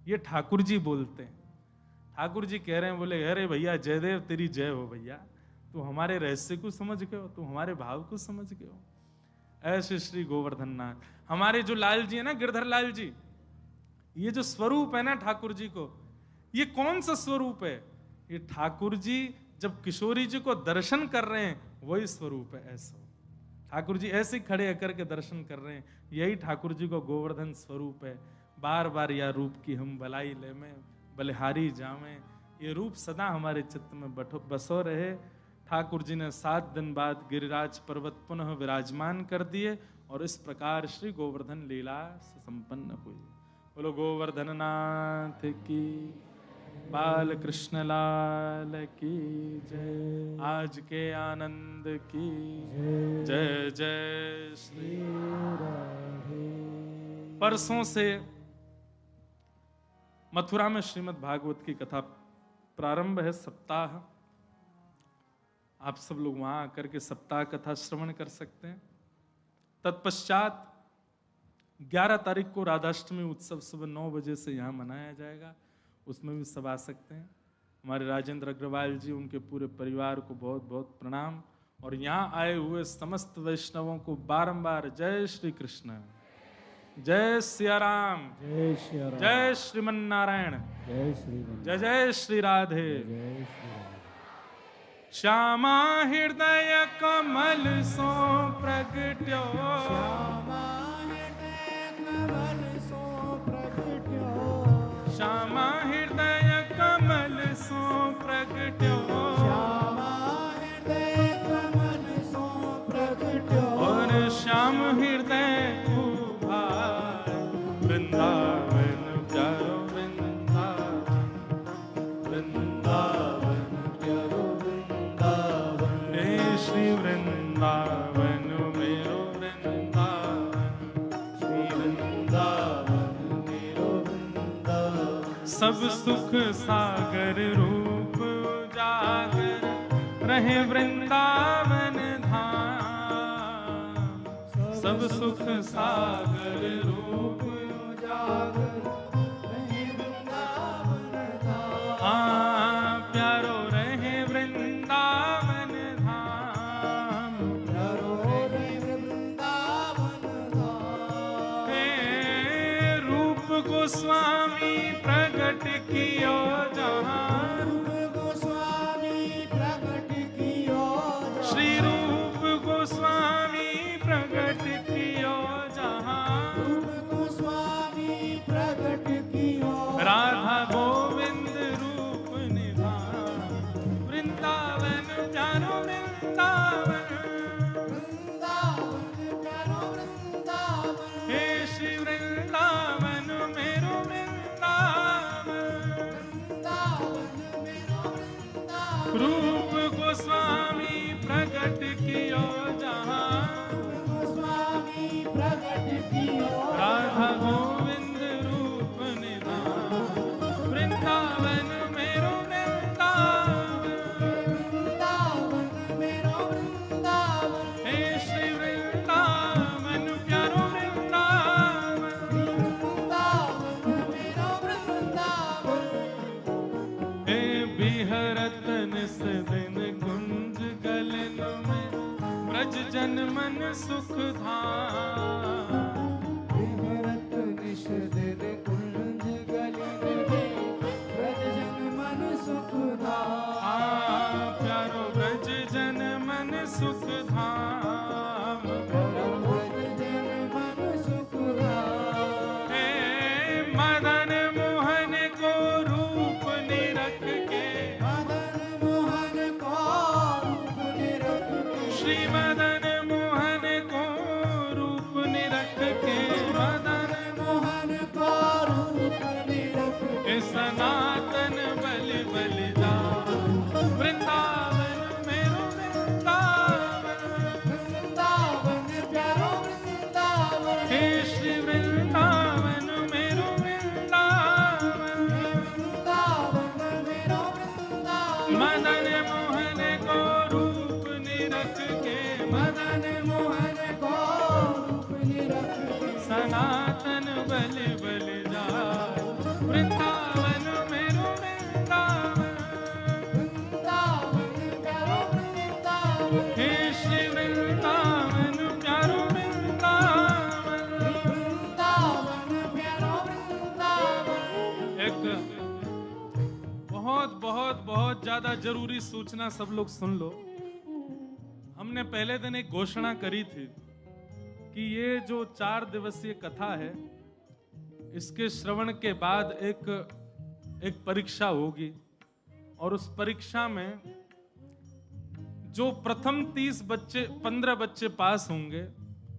ये ठाकुर जी बोलते हैं। ठाकुर जी कह रहे हैं, बोले अरे भैया जयदेव तेरी जय हो भैया, तू हमारे रहस्य को समझ गए हो, तू हमारे भाव को समझ गए हो। ऐसे श्री गोवर्धन नाथ हमारे जो लाल जी है ना, गिरधर लाल जी, ये जो स्वरूप है ना ठाकुर जी को, ये कौन सा स्वरूप है? ये ठाकुर जी जब किशोरी जी को दर्शन कर रहे हैं वही स्वरूप है। ऐसा ठाकुर जी ऐसे खड़े होकर के दर्शन कर रहे हैं, यही ठाकुर जी को गोवर्धन स्वरूप है। बार बार यह रूप की हम बलाई ले में बलिहारी जावें, ये रूप सदा हमारे चित्त में बसो रहे। ठाकुर जी ने 7 दिन बाद गिरिराज पर्वत पुनः विराजमान कर दिए और इस प्रकार श्री गोवर्धन लीला संपन्न हुई। बोलो गोवर्धन नाथ की, बाल कृष्ण लाल की जय, आज के आनंद की जय जय श्री राधे। परसों से मथुरा में श्रीमद् भागवत की कथा प्रारंभ है, सप्ताह। आप सब लोग वहां आकर के सप्ताह कथा श्रवण कर सकते हैं। तत्पश्चात 11 तारीख को राधाष्टमी उत्सव सुबह 9 बजे से यहाँ मनाया जाएगा, उसमें भी सब आ सकते हैं। हमारे राजेंद्र अग्रवाल जी, उनके पूरे परिवार को बहुत बहुत प्रणाम, और यहाँ आए हुए समस्त वैष्णवों को बारंबार जय श्री कृष्ण, जय सिया राम, जय श्री राम, जय श्रीमन नारायण, जय श्री राम, जय जय श्री राधे। जय श्री राम। श्यामा हृदय कमल सो प्रगट्यो, श्यामा हृदय कमल सो प्रगट्यो, श्यामा हृदय कमल सो प्रगट्यो, श्यामा हृदय कमल सो प्रगट्यो, और श्याम हृदय वृंदावन प्यारो वृंदावन, वृंदावन प्यारो वृंदावन, हे श्री वृंदावन मेरो वृंदावन, श्री वृंदावन मेरो वृंदावन। सब सुख सागर रूप उजागर रहे वृंदावन धाम, सब सुख सागर रूप उजागर रहे वृंदावन धाम, प्यारो रहे वृंदावन धाम, प्यारो रहे वृंदावन धाम। हे रूप गोस्वामी प्रगट कियो जहाँ, रूप गोस्वामी प्रगट कियो जहाँ, श्री रूप गोस्वामी प्रगट कियो जहाँ, रूप गोस्वामी प्रगट कियो राधा सुख धाम। विहरत निश दिन कुंज गलिन में, ब्रज जन मन सुख धाम। प्यारो ब्रज जन मन सुख धाम। ब्रज जन मन सुख धाम। हे मदन मोहन को रूप निरख के, मदन मोहन को रूप निरख के, श्री मदन मोहन को रूप निरख के, मदन मोहन को रूप निरख के, सनातन बलि बलि जाओ। वृंदावन मेरो वृंदावन, वृंदावन प्यारो वृंदावन। हे श्री वृंदावन मेरो वृंदावन। वृंदावन मेरो वृंदावन। मदन मोहन को रूप निरख के, मदन मोहन को रूप निरख के, सनातन बलि बलि जाओ। वृंदावन मेरो वृंदावन, वृंदावन प्यारो वृंदावन। हे श्री वृंदावन प्यारो वृंदावन। वृंदावन प्यारो वृंदावन। एक बहुत बहुत बहुत ज्यादा जरूरी सूचना सब लोग सुन लो। हमने पहले दिन एक घोषणा करी थी कि ये जो 4 दिवसीय कथा है, इसके श्रवण के बाद एक परीक्षा होगी, और उस परीक्षा में जो प्रथम 15 बच्चे पास होंगे,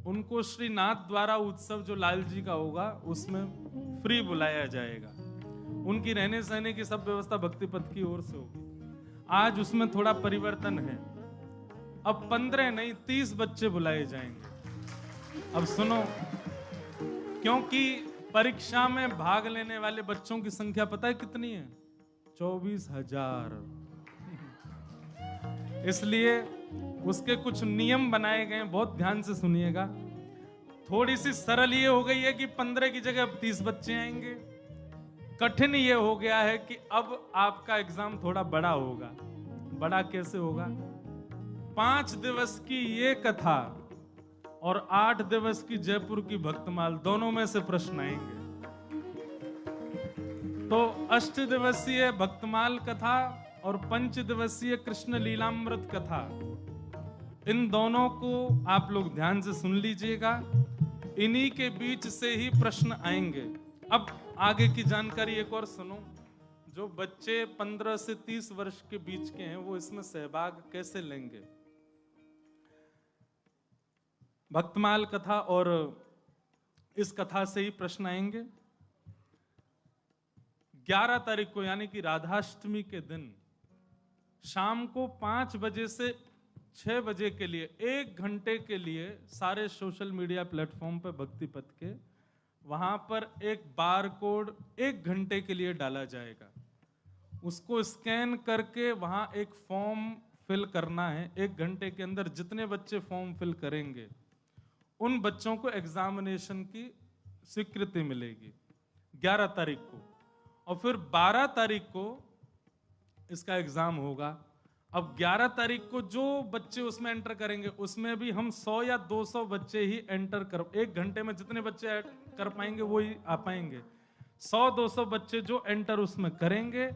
उनको श्री नाथ द्वारा उत्सव जो लाल जी का होगा उसमें फ्री बुलाया जाएगा। उनकी रहने सहने की सब व्यवस्था भक्ति पथ की ओर से होगी। आज उसमें थोड़ा परिवर्तन है, अब 15 नहीं 30 बच्चे बुलाए जाएंगे। अब सुनो, क्योंकि परीक्षा में भाग लेने वाले बच्चों की संख्या पता है कितनी है? 24,000। इसलिए उसके कुछ नियम बनाए गए हैं, बहुत ध्यान से सुनिएगा। थोड़ी सी सरल ये हो गई है कि 15 की जगह अब 30 बच्चे आएंगे। कठिन ये हो गया है कि अब आपका एग्जाम थोड़ा बड़ा होगा। बड़ा कैसे होगा? 5 दिवस की ये कथा और 8 दिवस की जयपुर की भक्तमाल, दोनों में से प्रश्न आएंगे। तो 8 दिवसीय भक्तमाल कथा और 5 दिवसीय कृष्ण लीलामृत कथा, इन दोनों को आप लोग ध्यान से सुन लीजिएगा। इन्हीं के बीच से ही प्रश्न आएंगे। अब आगे की जानकारी एक और सुनो। जो बच्चे 15 से 30 वर्ष के बीच के हैं, वो इसमें सहभाग कैसे लेंगे? भक्तमाल कथा और इस कथा से ही प्रश्न आएंगे। 11 तारीख को यानी कि राधाष्टमी के दिन शाम को 5 बजे से 6 बजे के लिए 1 घंटे के लिए सारे सोशल मीडिया प्लेटफॉर्म पर भक्ति पथ के वहां पर एक बार कोड 1 घंटे के लिए डाला जाएगा। उसको स्कैन करके वहां एक फॉर्म फिल करना है। 1 घंटे के अंदर जितने बच्चे फॉर्म फिल करेंगे उन बच्चों को एग्जामिनेशन की स्वीकृति मिलेगी 11 तारीख को। और फिर 12 तारीख को इसका एग्जाम होगा। अब 11 तारीख को जो बच्चे उसमें एंटर करेंगे उसमें भी हम 100 या 200 बच्चे ही एंटर कर, 1 घंटे में जितने बच्चे कर पाएंगे वो ही आ पाएंगे। 100-200 बच्चे जो एंटर उसमें करेंगे,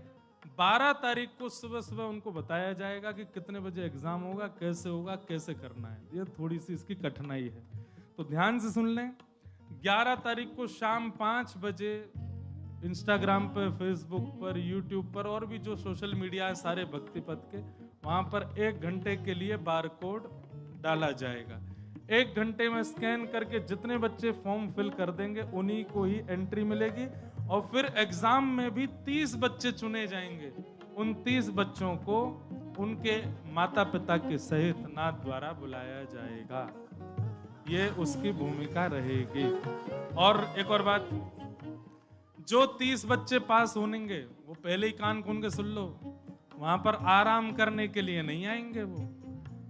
12 तारीख को सुबह सुबह उनको बताया जाएगा कि कितने बजे एग्जाम होगा, कैसे करना है। ये थोड़ी सी इसकी कठिनाई है, तो ध्यान से सुन लें। 11 तारीख को शाम 5 बजे इंस्टाग्राम पर, फेसबुक पर, यूट्यूब पर और भी जो सोशल मीडिया है सारे भक्ति पथ के, वहां पर 1 घंटे के लिए बार कोड डाला जाएगा। 1 घंटे में स्कैन करके जितने बच्चे फॉर्म फिल कर देंगे उन्हीं को ही एंट्री मिलेगी। और फिर एग्जाम में भी 30 बच्चे चुने जाएंगे। उन 30 बच्चों को उनके माता पिता के सहित नाथ द्वारा बुलाया जाएगा। ये उसकी भूमिका रहेगी। और एक और बात, जो 30 बच्चे पास होंगे वो पहले ही कान खोल के सुन लो, वहां पर आराम करने के लिए नहीं आएंगे। वो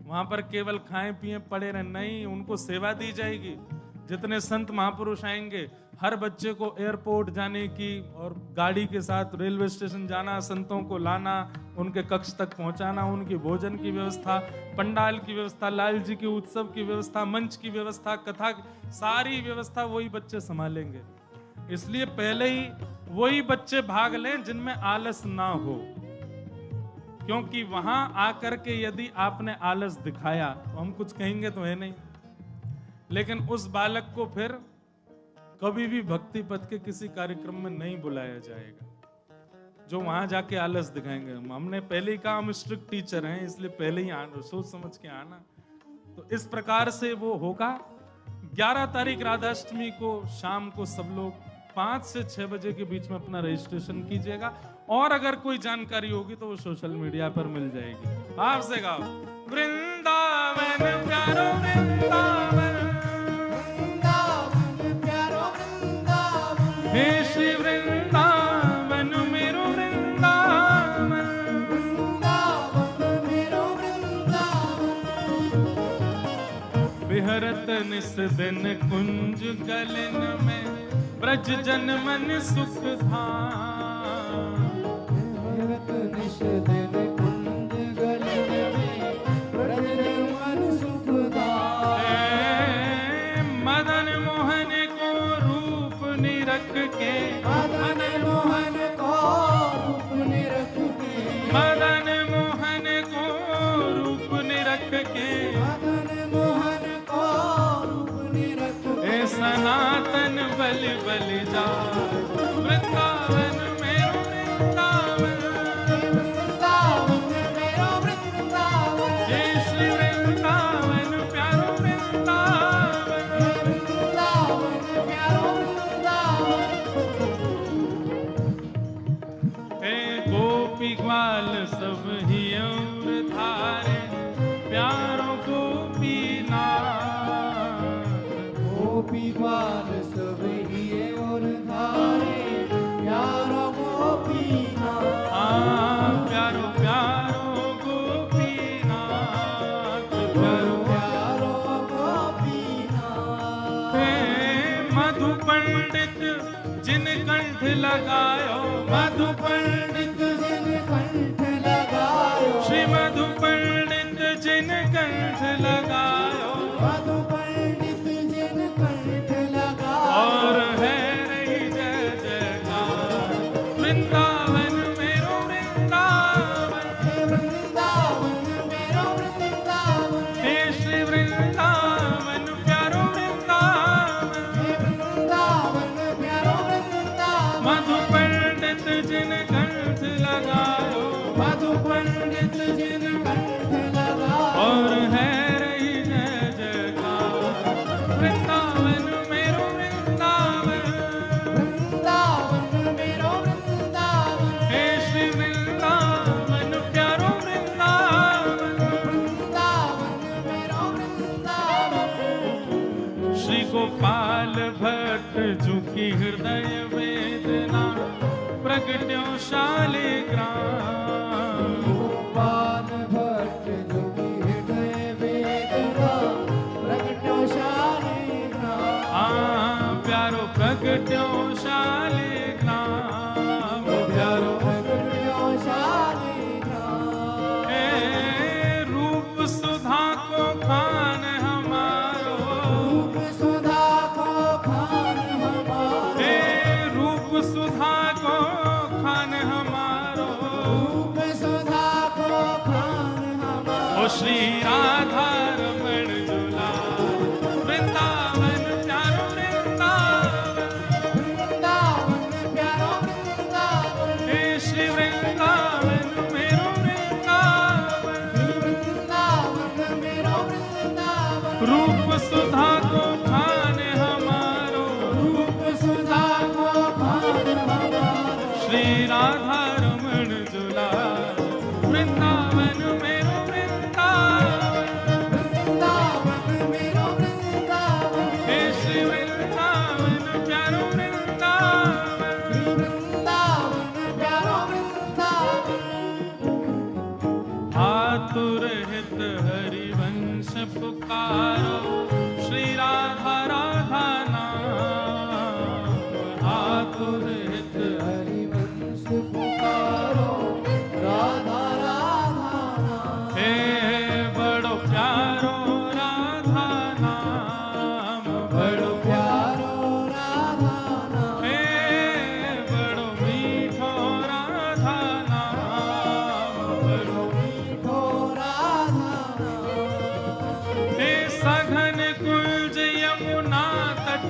वहां पर केवल खाएं पिए पड़े रहे नहीं, उनको सेवा दी जाएगी। जितने संत महापुरुष आएंगे, हर बच्चे को एयरपोर्ट जाने की और गाड़ी के साथ रेलवे स्टेशन जाना, संतों को लाना, उनके कक्ष तक पहुंचाना, उनकी भोजन की व्यवस्था, पंडाल की व्यवस्था, लाल जी के उत्सव की व्यवस्था, मंच की व्यवस्था, कथा की, सारी व्यवस्था वही बच्चे संभालेंगे। इसलिए पहले ही वही बच्चे भाग लें जिनमें आलस ना हो, क्योंकि वहां आकर के यदि आपने आलस दिखाया तो हम कुछ कहेंगे तो है नहीं, लेकिन उस बालक को फिर कभी भी भक्ति पथ के किसी कार्यक्रम में नहीं बुलाया जाएगा जो वहां जाके आलस दिखाएंगे। हमने पहले ही कहा हम स्ट्रिक्ट टीचर हैं, इसलिए पहले ही सोच समझ के आना। तो इस प्रकार से वो होगा। 11 तारीख राधाष्टमी को शाम को सब लोग 5 से 6 बजे के बीच में अपना रजिस्ट्रेशन कीजिएगा, और अगर कोई जानकारी होगी तो वो सोशल मीडिया पर मिल जाएगी। आपसे गाओ वृंदावन प्यारो वृंदावन, हे श्री वृंदावन मेरो वृंदावन, बिहरत निस दिन कुंज गलन में, ब्रज जन मन सुख धाम, बिहरत निस दिन कुंज गलन में, ब्रज जन मन सुख धाम। मदन मोहन को रूप निरख के, मदन मोहन को रूप निरख के, मदन मोहन को रूप निरख के, मदन मोहन को रूप निरख के, ए सनातन बल बल जा, वृंदावन मेरो वृंदावन, वृंदावन मेरो वृंदावन, हे श्री वृंदावन प्यारो वृंदावन, वृंदावन प्यारो वृंदावन। हे गोपी ग्वाल सब ही और धारे, प्यारो गोपी नाथ, गोपी ग्वाल सब हिये और धारे, प्यारो गोपीनाथ, प्यारो प्यारो गोपीनाथ, प्यारो प्यारो गोपीनाथ। हे मधु पंडित जिन कंठ लगायो, मधु पंडित जिन कंठ लगायो, श्री मधु पंडित जिन कंठ लगायो, मधु पंडित जिन कंठ लगायो, और है रही जय जयकार, वृंदावन मेरो वृंदावन, वृंदावन मेरो वृंदावन, हे श्री वृंदावन प्यारो वृंदावन, वृंदावन प्यारो वृंदावन। मधु पंडित जिन कंठ लगायो, मधु पंडित जिन कंठ लगायो, और है रही जय जयकार, वृंदावन मेरो वृंदावन, वृंदावन मेरो वृंदावन, हे श्री वृंदावन प्यारो वृंदावन, वृंदावन मेरो वृंदावन। श्री गोपाल भट्ट झुकी हृदय वेदना, प्रगट्यो शालिग्राम, गोपाल भट्ट जो की हृदय वेदना, प्रगटो शालिग्राम, प्यारो प्रगट्यो शालिग्राम, प्यारो प्रगटो शालिग्राम। हे रूप सुधा को खान हमारो, रूप सुधा को खान हमारो, हे रूप सुधा को खान हमारो, रूप सुधा को खान हमारो। ओ श्री राधा रमण झूला, वृंदावन प्यारो वृंदावन, वृंदावन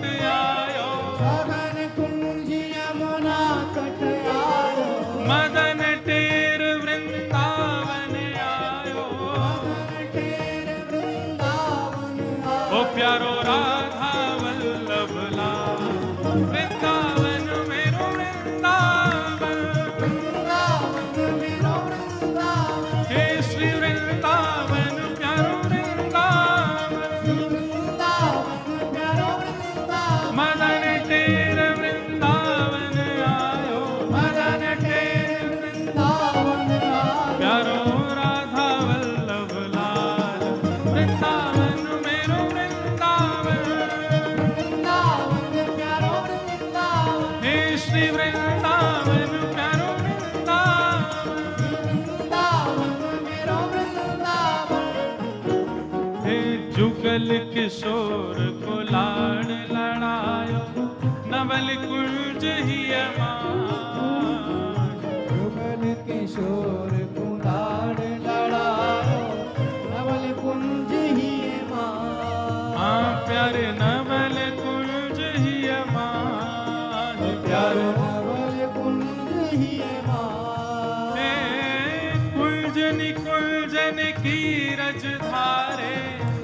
तट आयो, सघन कुंज यमुना तट आयो, मदन टेर वृंदावन आयो, मदन टेर वृंदावन आयो। ओ प्यारो राधा वल्लभ लाल, वृंदावन मेरो वृंदावन, वृंदावन मेरो वृंदावन, हे श्री वृंदावन प्यारो वृंदावन, वृंदावन प्यारो वृंदावन, मदन टेर वृंदावन आयो, मदन टेर वृंदावन आयो। प्यारो राधा वल्लभ लाल, वृंदावन मेरो वृंदावन, वृंदावन प्यारो वृंदावन, हे श्री वृंदावन प्यारो वृंदावन, वृंदावन मेरो वृंदावन। हे जुगल किशोर को लाड़ लड़ायो, नवल कुंज ही अमान, जुगल किशोर कुलाड़ लड़ायो, नवल कुंज ही मान। हाँ प्यारे नवल कुंज ही अमान, प्यारो नवल कुंज ही मान। हे कुंजन कुंजन की रज धारे,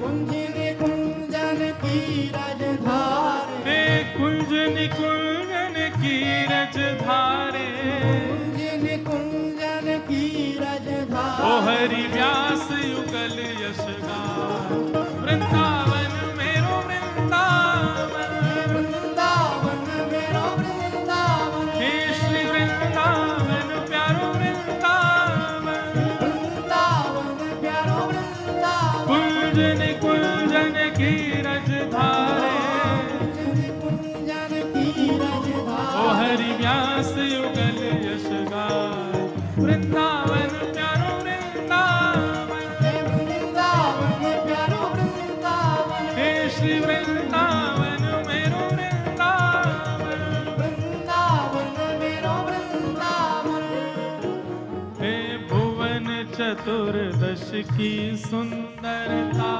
कुंजन कुंजन की रज धारे, हे कुंजन कुंजन की रज धारे, कुंजन कुंजन की रज धारे। ओ हरि व्यास युगल यश गान, वृंदावन मेरो वृंदावन, वृंदावन मेरो वृंदावन, हे श्री वृंदावन प्यारो वृंदावन, वृंदावन प्यारो वृंदावन। कुंजन कुंजन की रज धारे, कुंजन की रज ओ धारे, हरि व्यास युगल यश गान, वृंदावन प्यारो वृंदावन, वृंदावन प्यारो वृंदावन, हे श्री वृंदावन मेरो वृंदावन, वृंदावन मेरो वृंदावन। हे भुवन चतुर्दश की सुंदरता,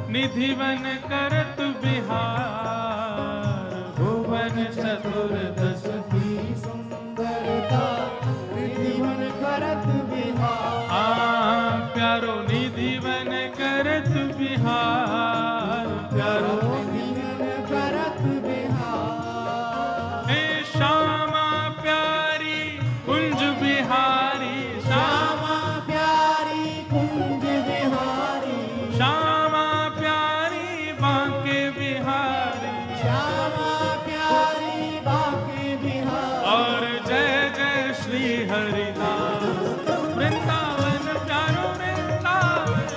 निधिवन करत बिहार, भुवन चतुर्दश की सुंदरता, रिधिवन करत बिहार। आ प्यारो निधिवन करत बिहार, प्यारो रिधिवन करत बिहार। हे श्यामा प्यारी कुंज बिहारी, श्यामा प्यारी कुंज बिहारी, श्यामा प्यारी बांके बिहारी, श्यामा प्यारी बांके बिहारी। और जय जय श्री हरिदास, वृंदावन प्यारो वृंदावन,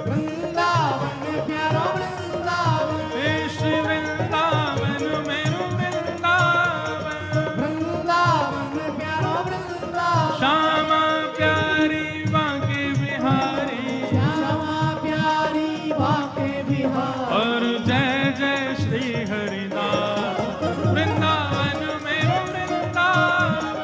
वृंदावन प्यारो वृंदावन, हे श्री वृंदावन मेरो वृंदावन, वृंदावन प्यारो वृंदावन। श्यामा प्यारी बांके बिहारी, श्यामा प्यारी बांके बिहारी। और जय जय श्री हरिदास, वृंदावन मेरो वृंदावन,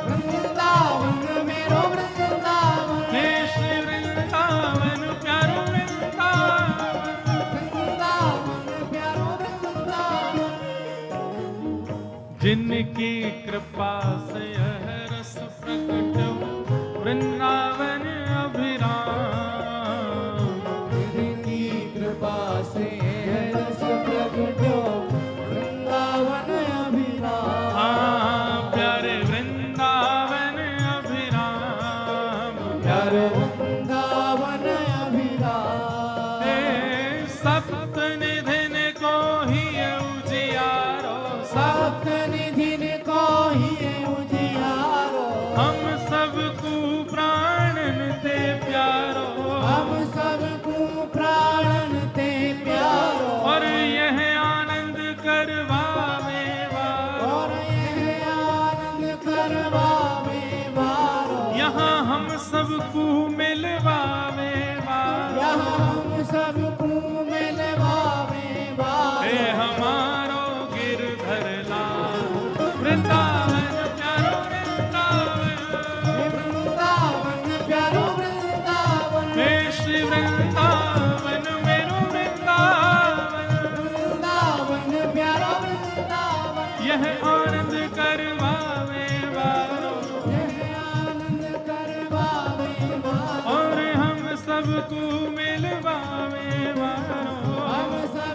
वृंदावन मेरो वृंदावन, हे श्री वृंदावन प्यारो वृंदावन, वृंदावन प्यारो वृंदावन। जिनकी कृपा से यह रस प्रकट हो, वृंदावन अभिराम, जिनकी कृपा से रस प्रकट हो, वृंदावन अभिराम। हाँ प्यारे वृंदावन अभिराम, प्यारे वृंदावन अभिराम। हे सप्त निधिन को ही उजियारो, सप्त निधिन को ही उजियारो, हम सब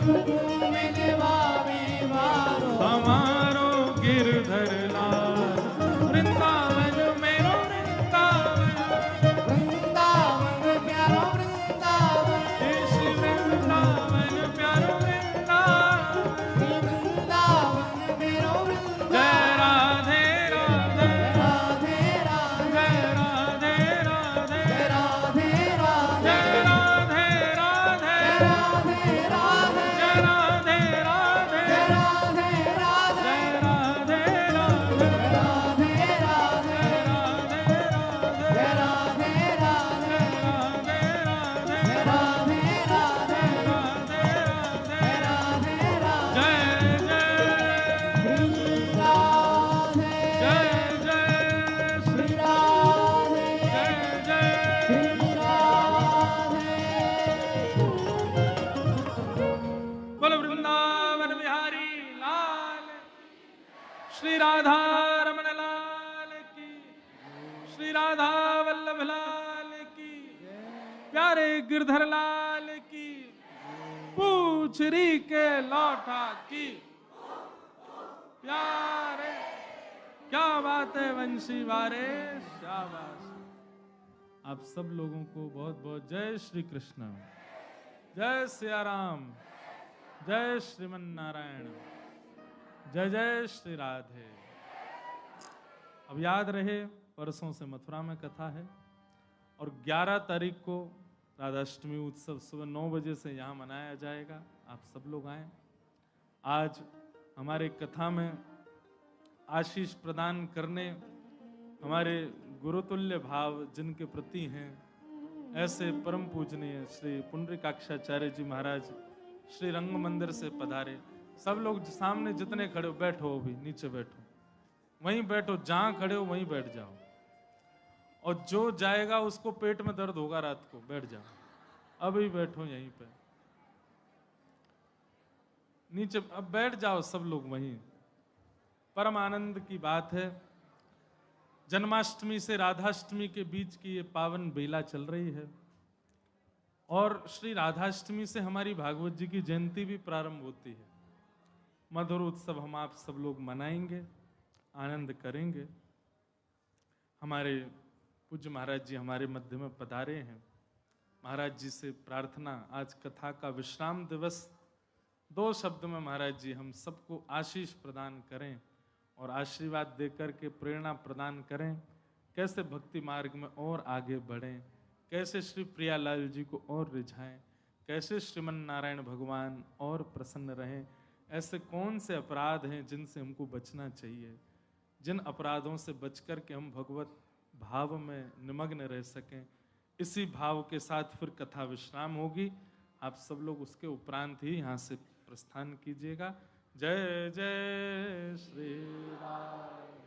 घूमे निभावे वारो हमारो गिरधर लाल वृंदावन मेरो वृंदावन वृंदावन प्यारो वृंदावन श्री वृंदावन प्यारो वृंदावन वृंदावन मेरो वृंदावन जय राधे राधे राधे राधे जय राधे राधे राधे राधे जय राधे राधे राधे राधे जय राधे राधे राधे राधे जय राधे राधे राधे राधे राधे राधे राधे राधे राधे राधे राधे राधे जय जय श्री राधे जय जय श्री जय जय राधे श्री राधे बोलो वृंदावन बिहारी लाल श्री राधा रमण लाल की श्री राधा वल्लभ लाल की प्यारे गिरधर लाल की पूछरी के लौटा की प्यारे क्या बात है वंशी वारे शाबाश। आप सब लोगों को बहुत बहुत जय श्री कृष्ण, जय सिया राम, जय श्रीमन नारायण, जय जय श्री राधे। अब याद रहे परसों से मथुरा में कथा है और 11 तारीख को राधाष्टमी उत्सव सुबह 9 बजे से यहाँ मनाया जाएगा। आप सब लोग आए। आज हमारे कथा में आशीष प्रदान करने हमारे गुरुतुल्य भाव जिनके प्रति हैं ऐसे परम पूजनीय श्री पुंडरीकाक्षाचार्य जी महाराज श्री रंग मंदिर से पधारे। सब लोग सामने जितने खड़े हो बैठो, अभी नीचे बैठो, वहीं बैठो, जहां खड़े हो वहीं बैठ जाओ। और जो जाएगा उसको पेट में दर्द होगा रात को, बैठ जाओ, अभी बैठो यहीं पे नीचे, अब बैठ जाओ सब लोग वहीं। परम आनंद की बात है, जन्माष्टमी से राधाष्टमी के बीच की ये पावन बेला चल रही है और श्री राधाष्टमी से हमारी भागवत जी की जयंती भी प्रारंभ होती है। मधुर उत्सव हम आप सब लोग मनाएंगे, आनंद करेंगे। हमारे पूज्य महाराज जी हमारे मध्य में पधारे हैं। महाराज जी से प्रार्थना, आज कथा का विश्राम दिवस, 2 शब्द में महाराज जी हम सबको आशीष प्रदान करें और आशीर्वाद देकर के प्रेरणा प्रदान करें, कैसे भक्ति मार्ग में और आगे बढ़ें, कैसे श्री प्रियालाल जी को और रिझाएं, कैसे श्रीमन नारायण भगवान और प्रसन्न रहें। ऐसे कौन से अपराध हैं जिनसे हमको बचना चाहिए, जिन अपराधों से बचकर के हम भगवत भाव में निमग्न रह सकें। इसी भाव के साथ फिर कथा विश्राम होगी। आप सब लोग उसके उपरांत ही यहाँ से प्रस्थान कीजिएगा। जय जय श्री राम।